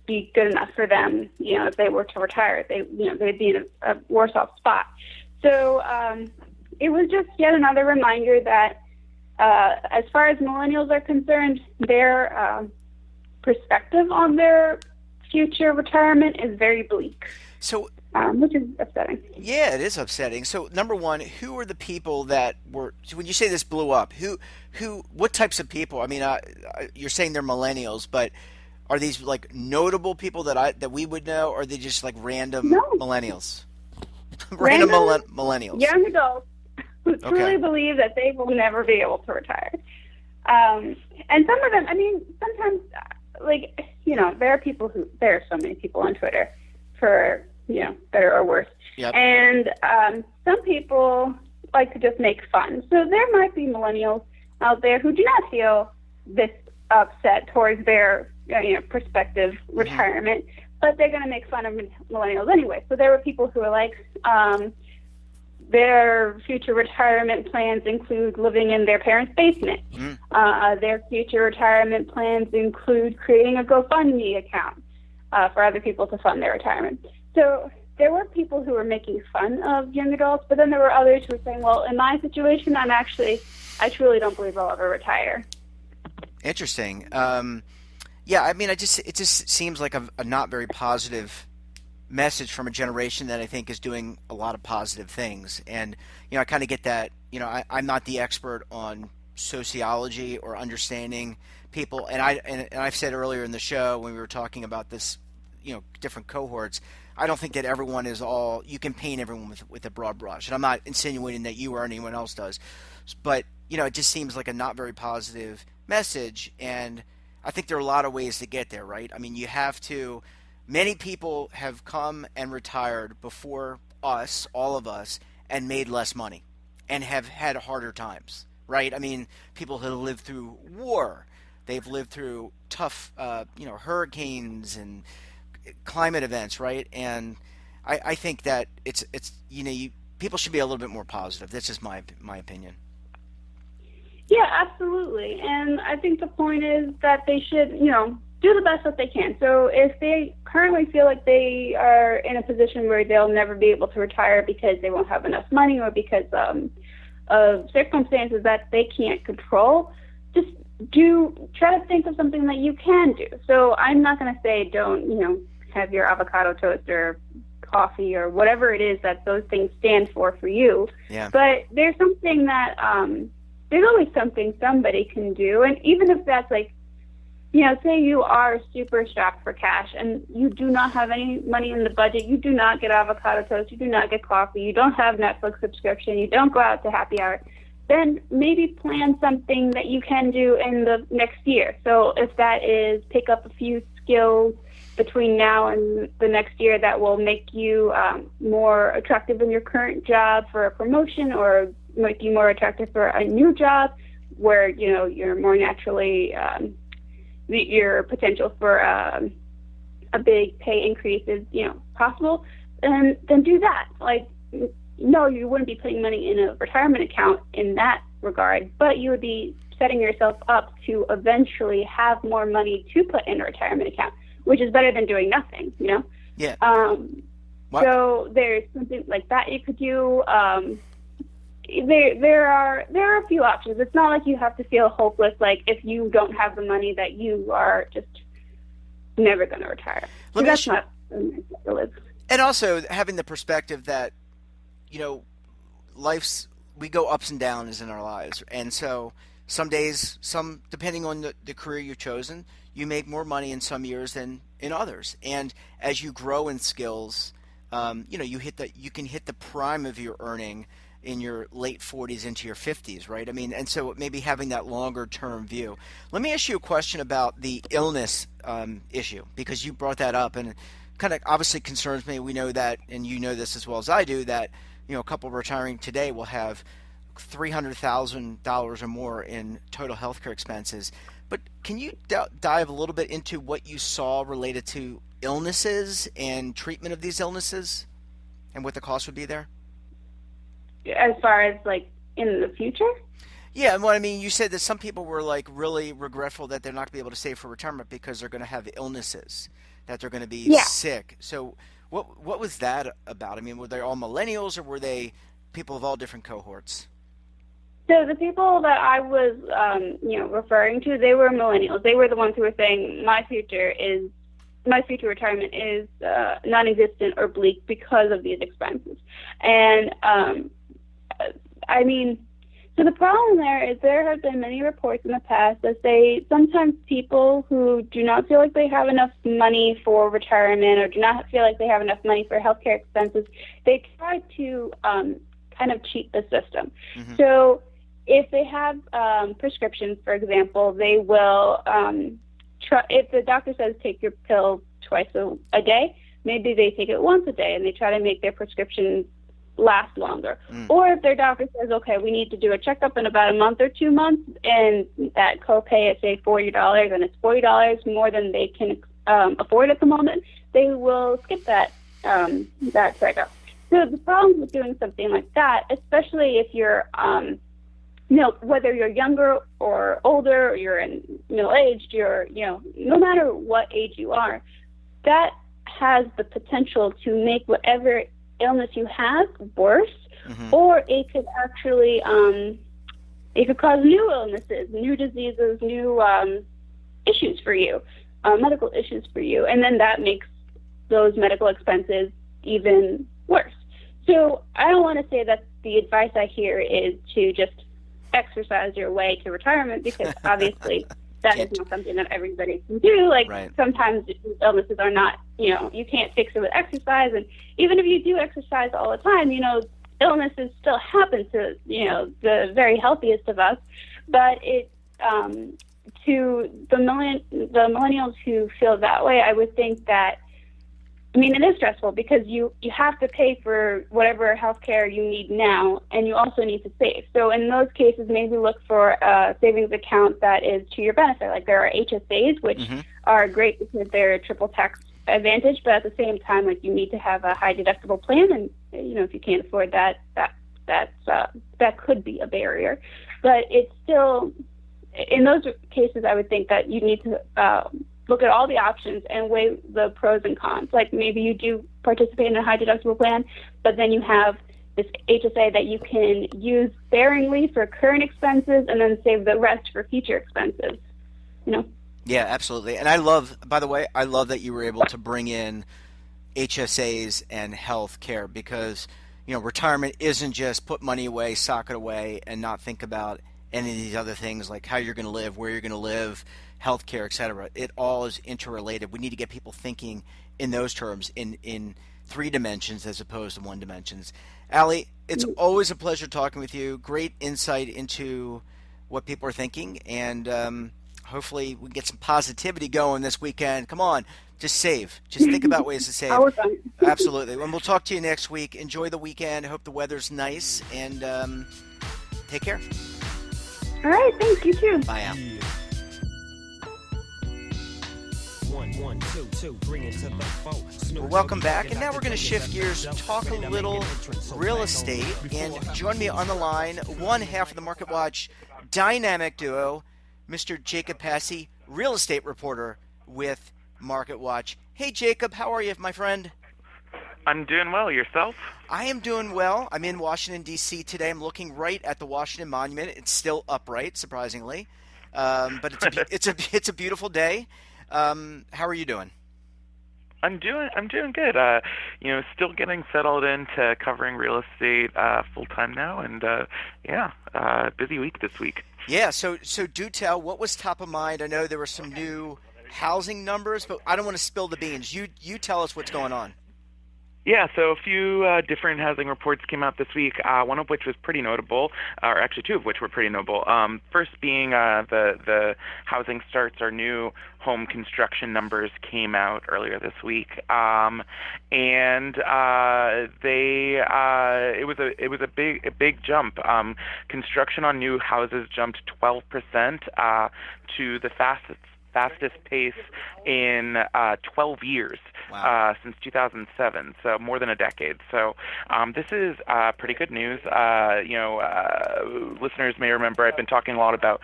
be good enough for them. If they were to retire, they'd be in a worse off spot. So it was just yet another reminder that as far as millennials are concerned, their perspective on their future retirement is very bleak. So, which is upsetting. Yeah, it is upsetting. So, number one, who are the people that were? So when you say this blew up, what types of people? I mean, you're saying they're millennials, but are these like notable people that we would know, or are they just like random millennials? Random millennials, young adults who truly believe that they will never be able to retire. And some of them, sometimes like, there are so many people on Twitter for, better or worse. Yep. And some people like to just make fun. So there might be millennials out there who do not feel this upset towards their prospective retirement, but they're going to make fun of millennials anyway. So there were people who were like, their future retirement plans include living in their parents' basement. Their future retirement plans include creating a GoFundMe account for other people to fund their retirement. So there were people who were making fun of young adults, but then there were others who were saying, well, in my situation, I truly don't believe I'll ever retire. Interesting. Yeah, I mean, it just seems like a not very positive message from a generation that I think is doing a lot of positive things. And, I kind of get that, I'm not the expert on sociology or understanding people. And I've said earlier in the show when we were talking about this, different cohorts, I don't think that everyone is you can paint everyone with a broad brush. And I'm not insinuating that you or anyone else does. But, it just seems like a not very positive message. And I think there are a lot of ways to get there, right? I mean, many people have come and retired before us, all of us, and made less money and have had harder times, right? I mean, people who have lived through war, they've lived through tough, hurricanes and climate events, right? And I think that it's people should be a little bit more positive. That's just my opinion. Yeah, absolutely. And I think the point is that they should, do the best that they can. So if they currently feel like they are in a position where they'll never be able to retire because they won't have enough money or because of circumstances that they can't control, just try to think of something that you can do. So I'm not going to say don't, have your avocado toast or coffee or whatever it is that those things stand for you. Yeah. But there's something that there's always something somebody can do. And even if that's like, say you are super strapped for cash and you do not have any money in the budget, you do not get avocado toast, you do not get coffee, you don't have Netflix subscription, you don't go out to happy hour, then maybe plan something that you can do in the next year. So if that is pick up a few skills between now and the next year that will make you more attractive in your current job for a promotion or make you more attractive for a new job where, you're more naturally, your potential for a big pay increase is, possible, then do that. Like, no, you wouldn't be putting money in a retirement account in that regard, but you would be setting yourself up to eventually have more money to put in a retirement account, which is better than doing nothing, Yeah. So there's something like that you could do. There are a few options. It's not like you have to feel hopeless, like if you don't have the money that you are just never going to retire. That's not a nice way to live. And also having the perspective that, we go ups and downs in our lives. And so some days, depending on the career you've chosen, you make more money in some years than in others. And as you grow in skills, you can hit the prime of your earning in your late 40s into your 50s, right? I mean, and so maybe having that longer term view. Let me ask you a question about the illness issue, because you brought that up and it kind of obviously concerns me. We know that, and you know this as well as I do, that a couple retiring today will have $300,000 or more in total healthcare expenses. But can you dive a little bit into what you saw related to illnesses and treatment of these illnesses and what the cost would be there? As far as like in the future? Yeah, well, I mean, you said that some people were like really regretful that they're not going to be able to save for retirement because they're going to have illnesses, that they're going to be sick. So what was that about? I mean, were they all millennials or were they people of all different cohorts? So the people that I was, referring to, they were millennials. They were the ones who were saying my future retirement is non-existent or bleak because of these expenses. And so the problem there is there have been many reports in the past that say sometimes people who do not feel like they have enough money for retirement or do not feel like they have enough money for healthcare expenses, they try to kind of cheat the system. Mm-hmm. So if they have prescriptions, for example, they will if the doctor says take your pill twice a day, maybe they take it once a day and they try to make their prescriptions last longer. Or if their doctor says, okay, we need to do a checkup in about a month or 2 months, and that copay is say $40, and it's $40 more than they can afford at the moment, they will skip that checkup. So the problem with doing something like that, especially if you're whether you're younger or older, or you're in middle-aged, no matter what age you are, that has the potential to make whatever illness you have worse, or it could actually, it could cause new illnesses, new diseases, new issues for you, medical issues for you, and then that makes those medical expenses even worse. So I don't want to say that the advice I hear is to just exercise your way to retirement, because obviously that is not something that everybody can do. Like sometimes illnesses are not, you can't fix it with exercise. And even if you do exercise all the time, illnesses still happen to, the very healthiest of us. But it, to the millennials who feel that way, I would think that, it is stressful because you have to pay for whatever health care you need now, and you also need to save. So in those cases, maybe look for a savings account that is to your benefit. Like there are HSAs, which are great because they're a triple tax advantage, but at the same time, like you need to have a high deductible plan, and if you can't afford that, that could be a barrier. But it's still, in those cases, I would think that you need to look at all the options and weigh the pros and cons. Like maybe you do participate in a high deductible plan, but then you have this HSA that you can use sparingly for current expenses and then save the rest for future expenses. Yeah, absolutely. And I love that you were able to bring in HSAs and health care, because retirement isn't just put money away, sock it away, and not think about any of these other things like how you're going to live, where you're going to live, healthcare, etc. It all is interrelated. We need to get people thinking in those terms, in 3 dimensions as opposed to 1 dimensions. Allie, it's always a pleasure talking with you. Great insight into what people are thinking, and hopefully we can get some positivity going this weekend. Come on, just save. Just think about ways to save. Absolutely. And we'll talk to you next week. Enjoy the weekend. Hope the weather's nice, and take care. All right, thanks. You too. Bye, Al. Well, welcome back, and now we're going to shift gears, talk a little real estate, and join me on the line, one half of the Market Watch dynamic duo, Mr. Jacob Passy, real estate reporter with Market Watch. Hey, Jacob, how are you, my friend? I'm doing well. Yourself? I am doing well. I'm in Washington, D.C. today. I'm looking right at the Washington Monument. It's still upright, surprisingly, but it's a beautiful day. How are you doing? I'm doing good. Still getting settled into covering real estate full time now, and busy week this week. Yeah. So do tell, what was top of mind? I know there were some new housing numbers, but I don't want to spill the beans. You tell us what's going on. Yeah, so a few different housing reports came out this week, one of which was pretty notable, or actually 2 of which were pretty notable. First being the housing starts, our new home construction numbers came out earlier this week, it was a big jump. Construction on new houses jumped 12% to the fastest pace in 12 years. Wow. Since 2007, so more than a decade. So this is pretty good news. Listeners may remember I've been talking a lot about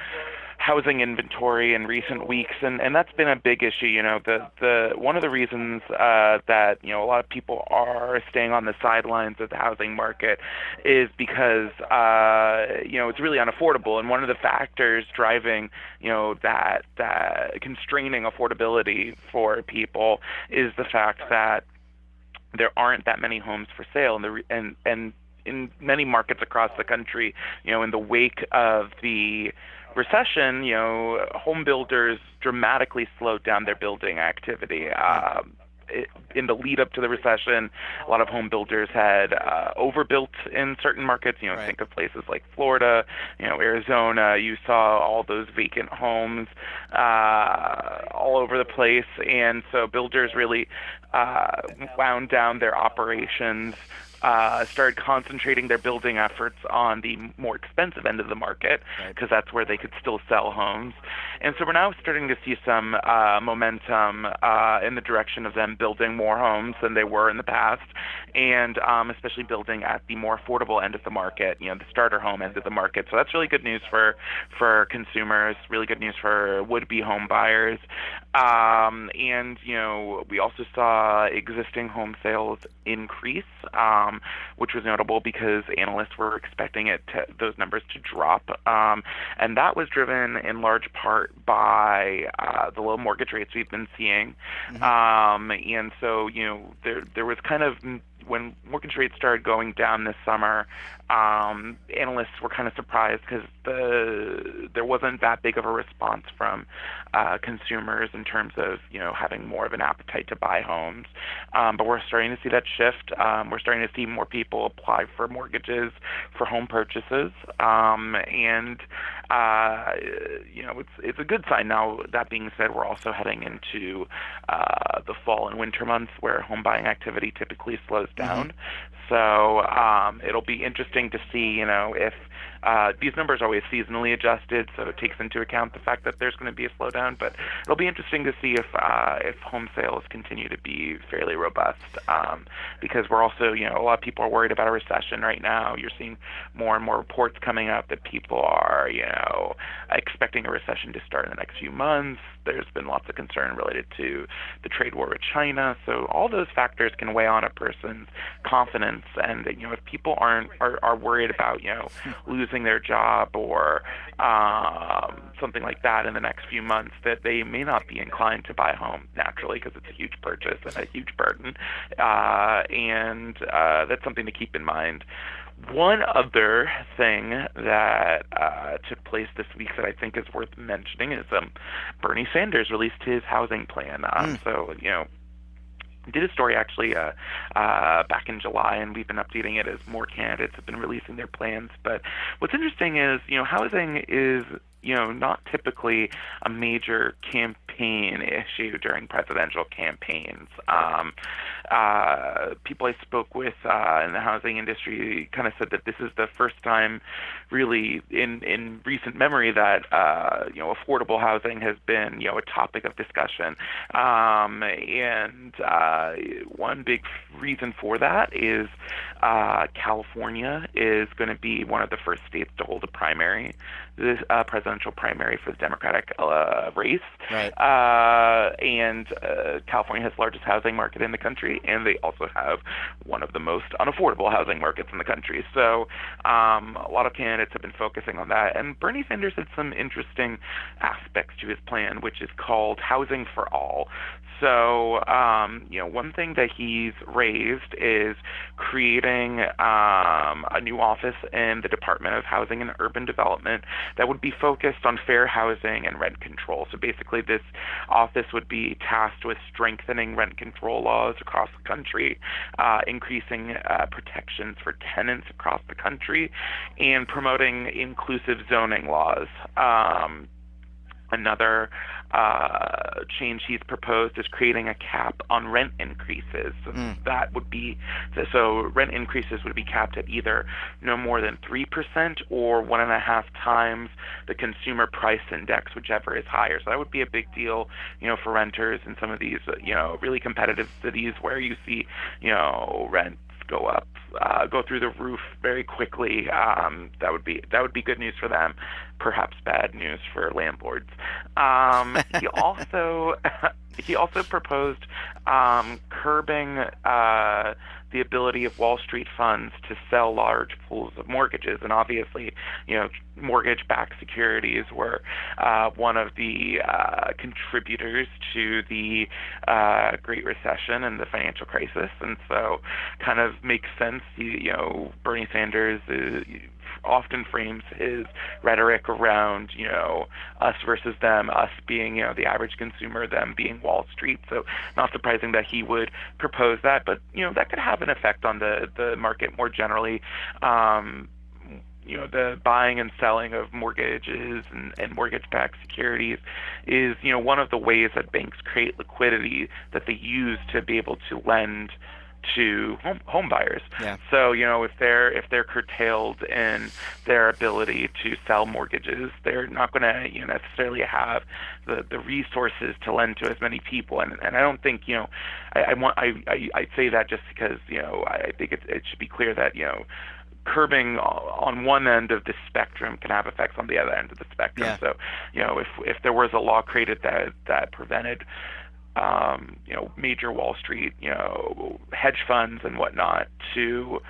housing inventory in recent weeks, and that's been a big issue. The one of the reasons that a lot of people are staying on the sidelines of the housing market is because it's really unaffordable, and one of the factors driving that constraining affordability for people is the fact that there aren't that many homes for sale, and in many markets across the country, in the wake of the recession, home builders dramatically slowed down their building activity. in the lead up to the recession, a lot of home builders had overbuilt in certain markets. Right. Think of places like Florida, Arizona. You saw all those vacant homes all over the place, and so builders really wound down their operations. Started concentrating their building efforts on the more expensive end of the market because that's where they could still sell homes. And so we're now starting to see some momentum in the direction of them building more homes than they were in the past, and especially building at the more affordable end of the market, the starter home end of the market. So that's really good news for consumers, really good news for would-be home buyers. And, we also saw existing home sales increase, which was notable because analysts were expecting those numbers to drop. And that was driven in large part by the low mortgage rates we've been seeing. And so, there was kind of, when mortgage rates started going down this summer, analysts were kind of surprised because there wasn't that big of a response from consumers in terms of having more of an appetite to buy homes. But we're starting to see that shift. We're starting to see more people apply for mortgages for home purchases, and it's a good sign. Now, that being said, we're also heading into the fall and winter months where home buying activity typically slows down. So it'll be interesting to see, if these numbers are always seasonally adjusted, so it takes into account the fact that there's going to be a slowdown. But it'll be interesting to see if home sales continue to be fairly robust, because we're also, a lot of people are worried about a recession right now. You're seeing more and more reports coming up that people are, expecting a recession to start in the next few months. There's been lots of concern related to the trade war with China. So all those factors can weigh on a person's confidence. And, if people are worried about, losing their job or something like that in the next few months, that they may not be inclined to buy a home naturally because it's a huge purchase and a huge burden. And that's something to keep in mind. One other thing that took place this week that I think is worth mentioning is Bernie Sanders released his housing plan. So, did a story actually back in July, and we've been updating it as more candidates have been releasing their plans. But what's interesting is, housing is, not typically a major campaign issue during presidential campaigns. People I spoke with in the housing industry kind of said that this is the first time really in recent memory that, affordable housing has been, a topic of discussion. And one big reason for that is California is going to be one of the first states to hold a primary, this presidential primary for the Democratic race. Right. And California has the largest housing market in the country, and they also have one of the most unaffordable housing markets in the country. So a lot of candidates have been focusing on that. And Bernie Sanders had some interesting aspects to his plan, which is called Housing for All. So, one thing that he's raised is creating a new office in the Department of Housing and Urban Development that would be focused on fair housing and rent control. So basically, this office would be tasked with strengthening rent control laws across the country, increasing protections for tenants across the country, and promoting inclusive zoning laws. Another change he's proposed is creating a cap on rent increases. That would be, so rent increases would be capped at either no more than 3% or 1.5 times the consumer price index, whichever is higher. So that would be a big deal, for renters in some of these, really competitive cities where you see, rent go up, go through the roof very quickly. That would be good news for them, perhaps bad news for landlords. He also proposed curbing the ability of Wall Street funds to sell large pools of mortgages. And obviously, mortgage-backed securities were one of the contributors to the Great Recession and the financial crisis. And so kind of makes sense, Bernie Sanders often frames his rhetoric around, us versus them, us being, the average consumer, them being Wall Street. So not surprising that he would propose that, but, that could have an effect on the market more generally. The buying and selling of mortgages and mortgage-backed securities is, one of the ways that banks create liquidity that they use to be able to lend to home buyers. Yeah. So, if they're curtailed in their ability to sell mortgages, they're not going to necessarily have the resources to lend to as many people. And I don't think, I say that just because, I think it should be clear that, curbing on one end of the spectrum can have effects on the other end of the spectrum. Yeah. So, if there was a law created that prevented major Wall Street, hedge funds and whatnot to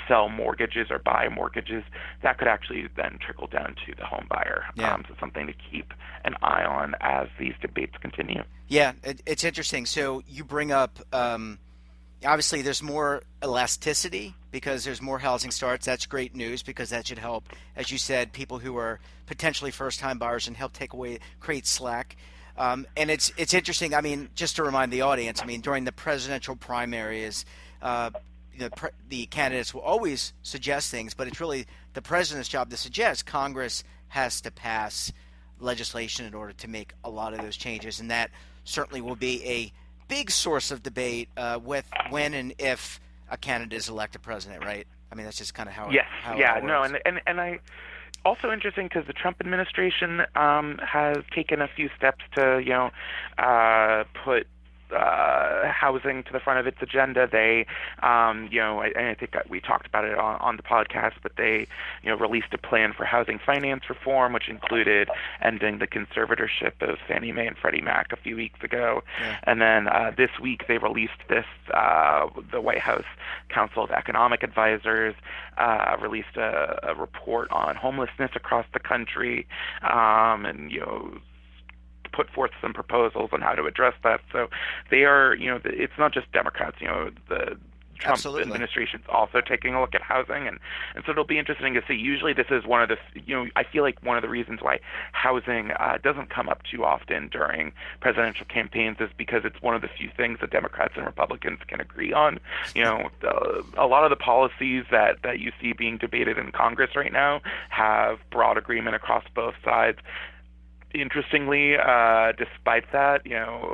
sell mortgages or buy mortgages, that could actually then trickle down to the home buyer. Yeah. So something to keep an eye on as these debates continue. Yeah, it's interesting. So you bring up, obviously there's more elasticity because there's more housing starts. That's great news because that should help, as you said, people who are potentially first-time buyers and help create slack. And it's interesting. I mean, just to remind the audience, during the presidential primaries, the candidates will always suggest things, but it's really the president's job to suggest. Congress has to pass legislation in order to make a lot of those changes, and that certainly will be a big source of debate with when and if a candidate is elected president, right? That's just kind of how yes, how yeah, it no, works. and I also interesting because the Trump administration has taken a few steps to put housing to the front of its agenda. They, I think we talked about it on the podcast, but they, released a plan for housing finance reform, which included ending the conservatorship of Fannie Mae and Freddie Mac a few weeks ago. Yeah. And then this week they released this, the White House Council of Economic Advisors released a report on homelessness across the country, and, put forth some proposals on how to address that. So they are, it's not just Democrats, the Trump Absolutely. administration is also taking a look at housing. And so it'll be interesting to see. Usually this is one of the, I feel like one of the reasons why housing doesn't come up too often during presidential campaigns is because it's one of the few things that Democrats and Republicans can agree on. A lot of the policies that you see being debated in Congress right now have broad agreement across both sides. Interestingly, despite that,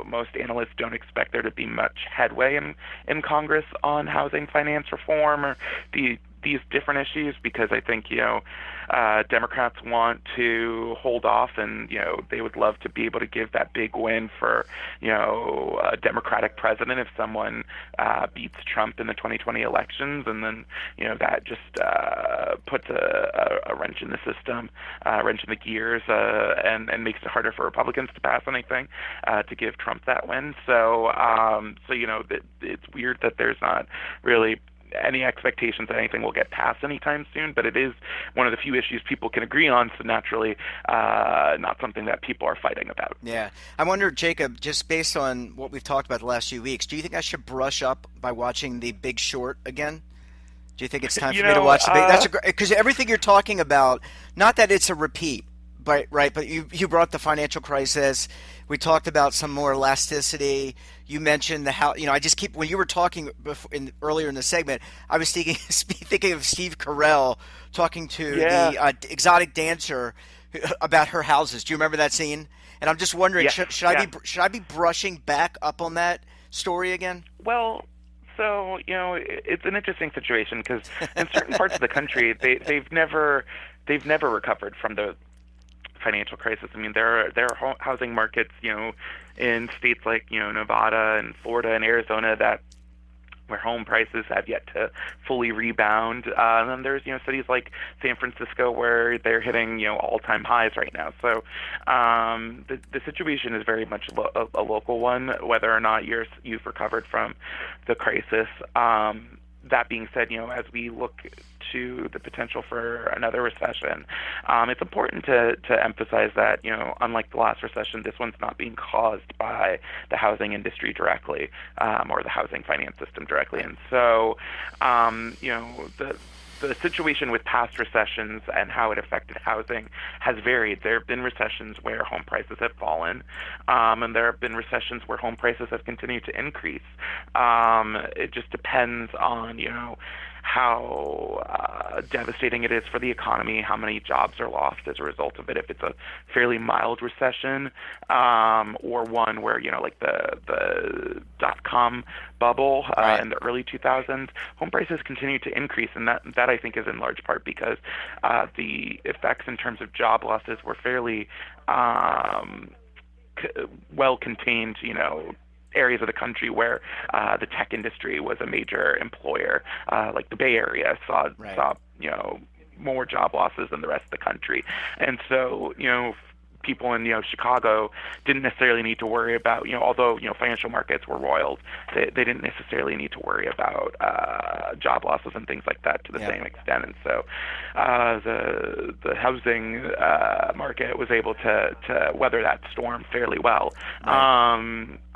most analysts don't expect there to be much headway in Congress on housing finance reform or these different issues because I think, Democrats want to hold off and, they would love to be able to give that big win for, a Democratic president if someone beats Trump in the 2020 elections. And then, that just puts a wrench in the system, wrench in the gears, and makes it harder for Republicans to pass anything to give Trump that win. So, it's weird that there's not really any expectations that anything will get passed anytime soon, but it is one of the few issues people can agree on, so naturally not something that people are fighting about. Yeah. I wonder, Jacob, just based on what we've talked about the last few weeks, do you think I should brush up by watching The Big Short again? Do you think it's time for me to watch The Big... That's because everything you're talking about, not that it's a repeat, but you brought the financial crisis. We talked about some more elasticity. You mentioned how I just keep when you were talking earlier in the segment, I was thinking of Steve Carell talking to the exotic dancer about her houses. Do you remember that scene? And I'm just wondering, should I be brushing back up on that story again? Well, so it's an interesting situation because in certain parts of the country, they've never recovered from the financial crisis. I mean, there are housing markets, in states like, Nevada and Florida and Arizona where home prices have yet to fully rebound. And then there's, cities like San Francisco where they're hitting, all-time highs right now. So the situation is very much a local one, whether or not you've recovered from the crisis. That being said, as we look to the potential for another recession, it's important to emphasize that, unlike the last recession, this one's not being caused by the housing industry directly, or the housing finance system directly. And so, the situation with past recessions and how it affected housing has varied. There have been recessions where home prices have fallen, and there have been recessions where home prices have continued to increase. It just depends on, how devastating it is for the economy, how many jobs are lost as a result of it. If it's a fairly mild recession, or one where, like the dot-com bubble in the early 2000s, home prices continue to increase, and that I think is in large part because the effects in terms of job losses were fairly well contained, areas of the country where the tech industry was a major employer, like the Bay Area saw more job losses than the rest of the country. And so, people in Chicago didn't necessarily need to worry about, although financial markets were roiled, they didn't necessarily need to worry about job losses and things like that to the same extent. And so the housing market was able to weather that storm fairly well.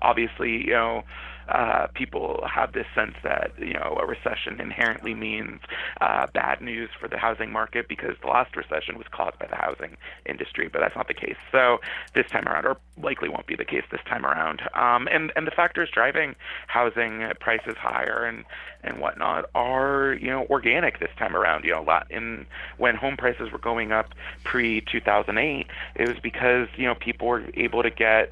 Obviously, people have this sense that a recession inherently means bad news for the housing market because the last recession was caused by the housing industry, but that's not the case. So this time around, or likely won't be the case this time around. And the factors driving housing prices higher and whatnot are organic this time around. When home prices were going up pre-2008, it was because people were able to get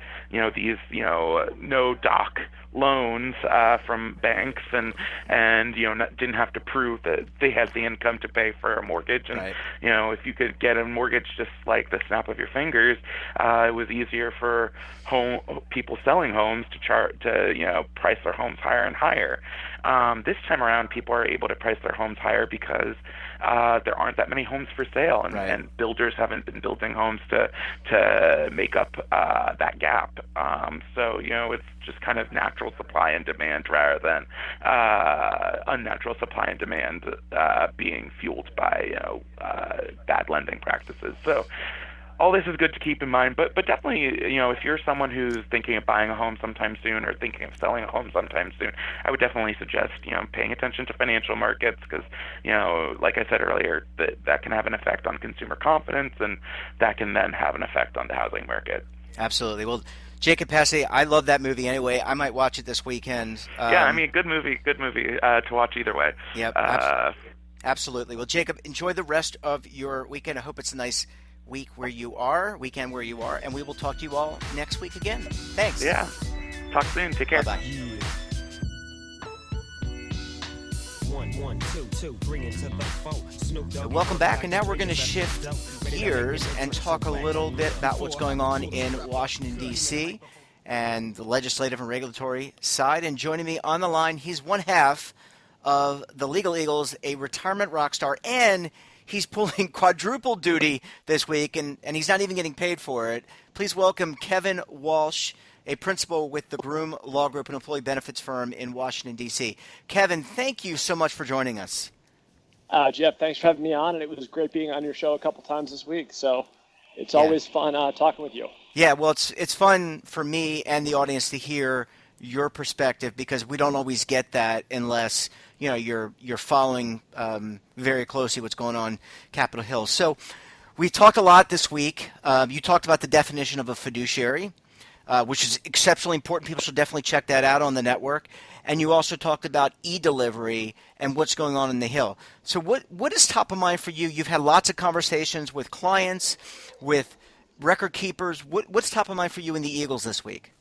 these no doc loans from banks and didn't have to prove that they had the income to pay for a mortgage. And if you could get a mortgage just like the snap of your fingers, it was easier for people selling homes to price their homes higher and higher. This time around, people are able to price their homes higher because there aren't that many homes for sale, and builders haven't been building homes to make up that gap. So it's just kind of natural supply and demand rather than unnatural supply and demand being fueled by bad lending practices. So all this is good to keep in mind, but definitely, if you're someone who's thinking of buying a home sometime soon or thinking of selling a home sometime soon, I would definitely suggest, paying attention to financial markets because, like I said earlier, that can have an effect on consumer confidence, and that can then have an effect on the housing market. Absolutely. Well, Jacob Passy, I love that movie anyway. I might watch it this weekend. Good movie to watch either way. Yep, absolutely. Well, Jacob, enjoy the rest of your weekend. I hope it's a nice weekend where you are, and we will talk to you all next week again. Thanks. Yeah. Talk soon. Take care. Bye-bye. Welcome back, and now we're going to shift gears and talk a little bit about what's going on in Washington, D.C. and the legislative and regulatory side. And joining me on the line, he's one half of the Legal Eagles, a retirement rock star, and he's pulling quadruple duty this week, and he's not even getting paid for it. Please welcome Kevin Walsh, a principal with the Broom Law Group, an employee benefits firm in Washington, D.C. Kevin, thank you so much for joining us. Jeff, thanks for having me on, and it was great being on your show a couple times this week. So it's always fun talking with you. Yeah, well, it's fun for me and the audience to hear your perspective because we don't always get that unless you're following very closely what's going on Capitol Hill. So we talked a lot this week. You talked about the definition of a fiduciary, which is exceptionally important. People should definitely check that out on the network. And you also talked about e-delivery and what's going on in the Hill. So what is top of mind for you? You've had lots of conversations with clients, with record keepers. What's top of mind for you in the Eagles this week?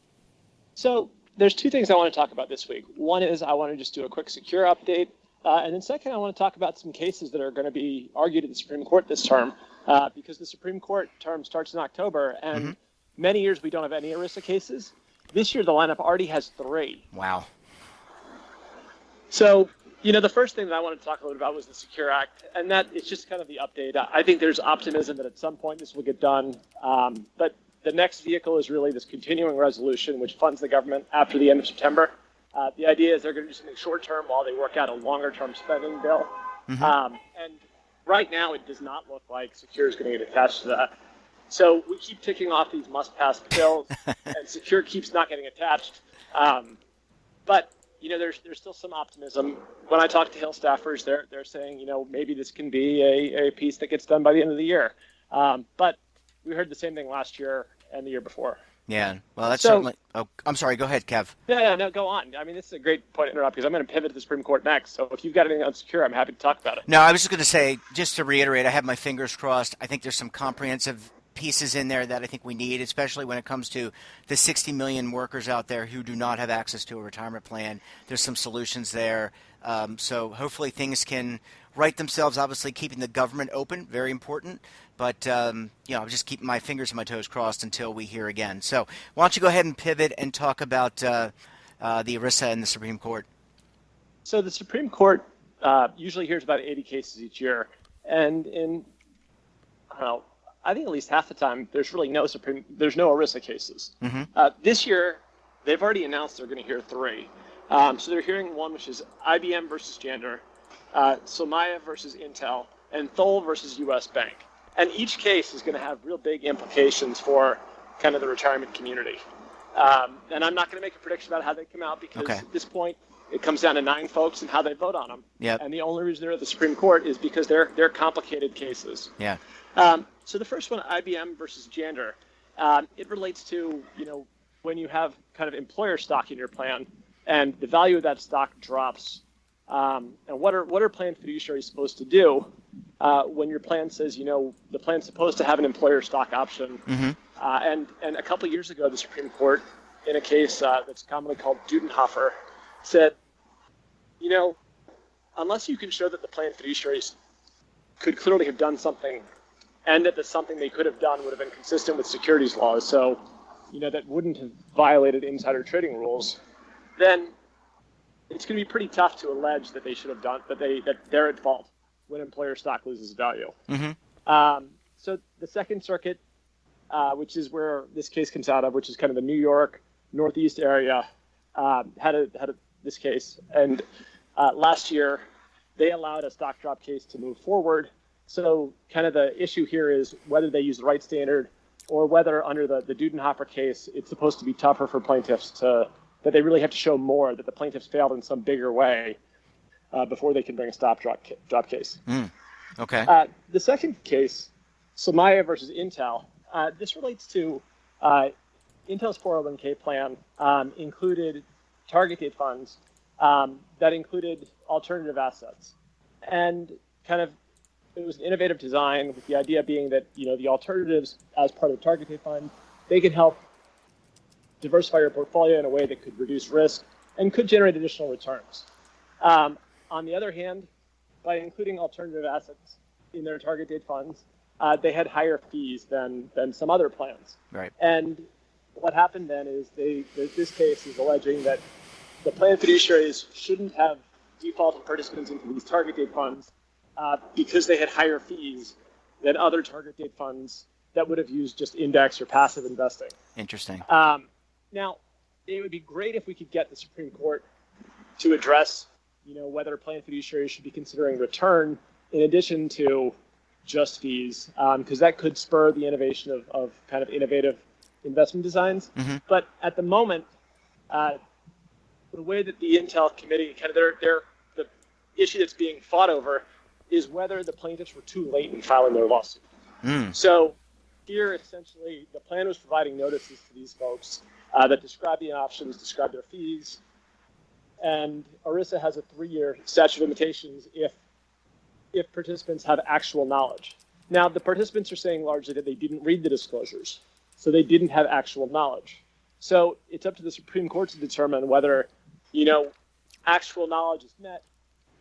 So there's two things I want to talk about this week. One is I want to just do a quick secure update. And then second, I want to talk about some cases that are going to be argued at the Supreme Court this term because the Supreme Court term starts in October. And many years we don't have any ERISA cases. This year the lineup already has 3. Wow. So, the first thing that I wanted to talk a little about was the Secure Act, and that it's just kind of the update. I think there's optimism that at some point this will get done, but the next vehicle is really this continuing resolution, which funds the government after the end of September. The idea is they're going to do something short-term while they work out a longer-term spending bill. And right now, it does not look like Secure is going to get attached to that. So we keep ticking off these must-pass bills, and Secure keeps not getting attached. But there's still some optimism. When I talk to Hill staffers, they're saying, maybe this can be a piece that gets done by the end of the year. But we heard the same thing last year and the year before. Yeah, well, that's certainly. Oh, I'm sorry. Go ahead, Kev. Yeah, no, go on. I mean, this is a great point to interrupt because I'm going to pivot to the Supreme Court next. So if you've got anything on secure, I'm happy to talk about it. No, I was just going to say, just to reiterate, I have my fingers crossed. I think there's some comprehensive pieces in there that I think we need, especially when it comes to the 60 million workers out there who do not have access to a retirement plan. There's some solutions there. So hopefully things can right themselves, obviously keeping the government open, very important. But, I'm just keeping my fingers and my toes crossed until we hear again. So why don't you go ahead and pivot and talk about the ERISA and the Supreme Court? So the Supreme Court usually hears about 80 cases each year. And I think at least half the time, there's really no ERISA cases. Mm-hmm. This year, they've already announced they're going to hear 3. So they're hearing one, which is IBM versus Gender, Somaya versus Intel, and Thole versus U.S. Bank. And each case is going to have real big implications for kind of the retirement community. And I'm not going to make a prediction about how they come out because at this point, it comes down to 9 folks and how they vote on them. Yep. And the only reason they're at the Supreme Court is because they're complicated cases. Yeah. So the first one, IBM versus Gender, it relates to, when you have kind of employer stock in your plan and the value of that stock drops. And what are plan fiduciaries supposed to do when your plan says, the plan's supposed to have an employer stock option? Mm-hmm. And a couple of years ago, the Supreme Court, in a case that's commonly called Dudenhofer, said, unless you can show that the plan fiduciaries could clearly have done something and that the something they could have done would have been consistent with securities laws, so, that wouldn't have violated insider trading rules, then it's going to be pretty tough to allege that they should have done, that they're at fault when employer stock loses value. Mm-hmm. So the Second Circuit, which is where this case comes out of, which is kind of the New York Northeast area, had this case. And last year, they allowed a stock drop case to move forward. So kind of the issue here is whether they use the right standard or whether under the Dudenhofer case, it's supposed to be tougher for plaintiffs that they really have to show more, that the plaintiffs failed in some bigger way before they can bring a stop drop case. Okay. The second case, Somaya versus Intel, this relates to Intel's 401k plan included target date funds that included alternative assets. And kind of it was an innovative design with the idea being that, the alternatives as part of the target date fund, they can help diversify your portfolio in a way that could reduce risk and could generate additional returns. On the other hand, by including alternative assets in their target date funds, they had higher fees than some other plans. Right. And what happened then is this case is alleging that the plan fiduciaries shouldn't have defaulted participants into these target date funds because they had higher fees than other target date funds that would have used just index or passive investing. Interesting. Now, it would be great if we could get the Supreme Court to address, whether plan fiduciaries should be considering return in addition to just fees, because that could spur the innovation of kind of innovative investment designs. Mm-hmm. But at the moment, the way that the Intel committee, kind of the issue that's being fought over is whether the plaintiffs were too late in filing their lawsuit. So here, essentially, the plan was providing notices to these folks that describe the options, describe their fees, and ERISA has a 3-year statute of limitations if participants have actual knowledge. Now, the participants are saying largely that they didn't read the disclosures, so they didn't have actual knowledge. So it's up to the Supreme Court to determine whether, actual knowledge is met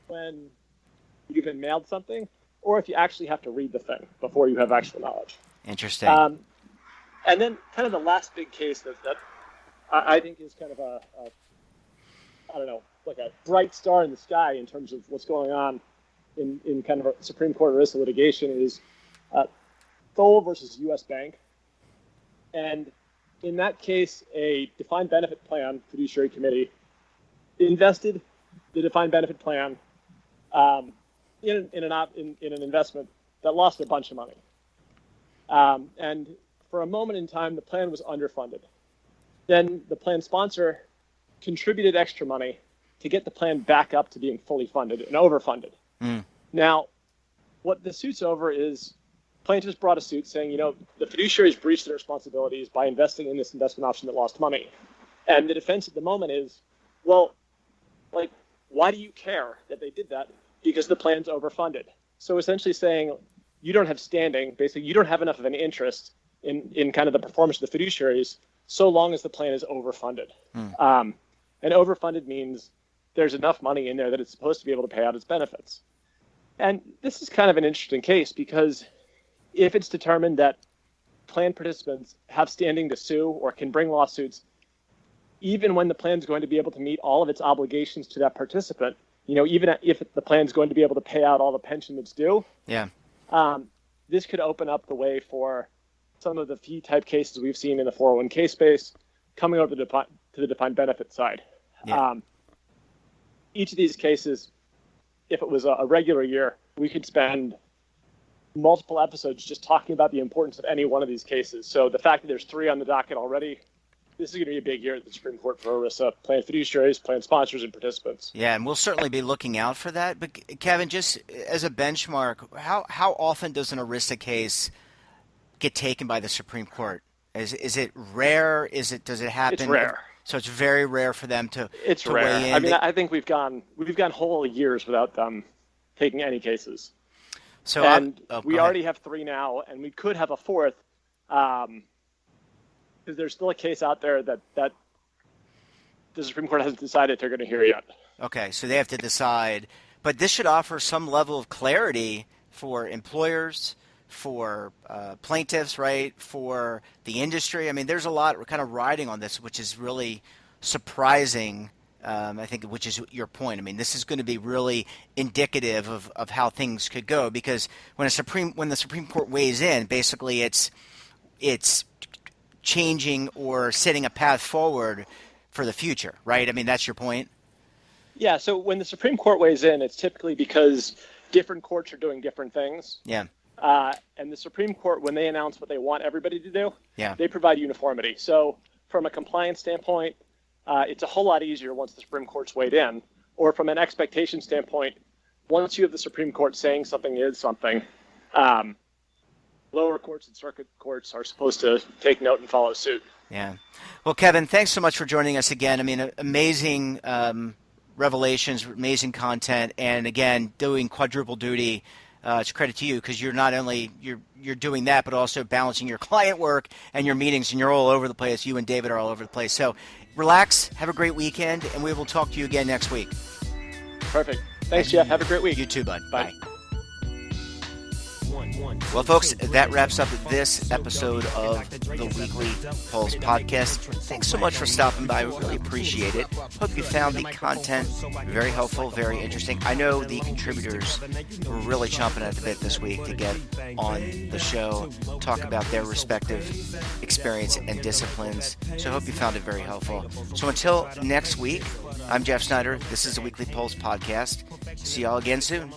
when you've been mailed something, or if you actually have to read the thing before you have actual knowledge. Interesting. And then kind of the last big case that I think is kind of like a bright star in the sky in terms of what's going on in kind of a Supreme Court ERISA litigation is Thole versus U.S. Bank. And in that case, a defined benefit plan fiduciary committee invested the defined benefit plan in an investment that lost a bunch of money. And for a moment in time, the plan was underfunded. Then the plan sponsor contributed extra money to get the plan back up to being fully funded and overfunded. Now, what the suit's over is plaintiffs brought a suit saying, the fiduciaries breached their responsibilities by investing in this investment option that lost money. And the defense at the moment is, well, why do you care that they did that? Because the plan's overfunded. So essentially saying you don't have standing, basically you don't have enough of an interest in kind of the performance of the fiduciaries so long as the plan is overfunded. And overfunded means there's enough money in there that it's supposed to be able to pay out its benefits. And this is kind of an interesting case because if it's determined that plan participants have standing to sue or can bring lawsuits, even when the plan is going to be able to meet all of its obligations to that participant, even if the plan is going to be able to pay out all the pension that's due, this could open up the way for some of the fee type cases we've seen in the 401k space coming over to the defined benefit side. Each of these cases, if it was a regular year, we could spend multiple episodes just talking about the importance of any one of these cases. So the fact that there's 3 on the docket already, this is going to be a big year at the Supreme Court for ERISA, plan fiduciaries, plan sponsors, and participants. Yeah, and we'll certainly be looking out for that. But Kevin, just as a benchmark, how often does an ERISA case get taken by the Supreme Court? Is it rare? Does it happen? It's rare. So it's very rare for them to rare. Weigh in. I mean, I think we've gone whole years without them taking any cases. So we already have 3 now, and we could have a 4th. Because there's still a case out there that the Supreme Court hasn't decided they're going to hear yet. Okay, so they have to decide. But this should offer some level of clarity for employers, for plaintiffs, right, for the industry. I mean, there's a lot kind of riding on this, which is really surprising, I think, which is your point. I mean, this is going to be really indicative of how things could go because when the Supreme Court weighs in, basically it's changing or setting a path forward for the future, right? I mean, that's your point? Yeah, so when the Supreme Court weighs in, it's typically because different courts are doing different things. Yeah. And the Supreme Court, when they announce what they want everybody to do, yeah, they provide uniformity. So from a compliance standpoint, it's a whole lot easier once the Supreme Court's weighed in. Or from an expectation standpoint, once you have the Supreme Court saying something is something, lower courts and circuit courts are supposed to take note and follow suit. Yeah. Well, Kevin, thanks so much for joining us again. I mean, amazing revelations, amazing content, and again, doing quadruple duty. It's a credit to you because you're not only you're doing that, but also balancing your client work and your meetings, and you're all over the place. You and David are all over the place. So relax, have a great weekend, and we will talk to you again next week. Perfect. Thanks, Jeff. Have a great week. You too, bud. Bye. Well, folks, that wraps up this episode of the Weekly Pulse Podcast. Thanks so much for stopping by. We really appreciate it. Hope you found the content very helpful, very interesting. I know the contributors were really chomping at the bit this week to get on the show, talk about their respective experience and disciplines. So I hope you found it very helpful. So until next week, I'm Jeff Snyder. This is the Weekly Pulse Podcast. See y'all again soon.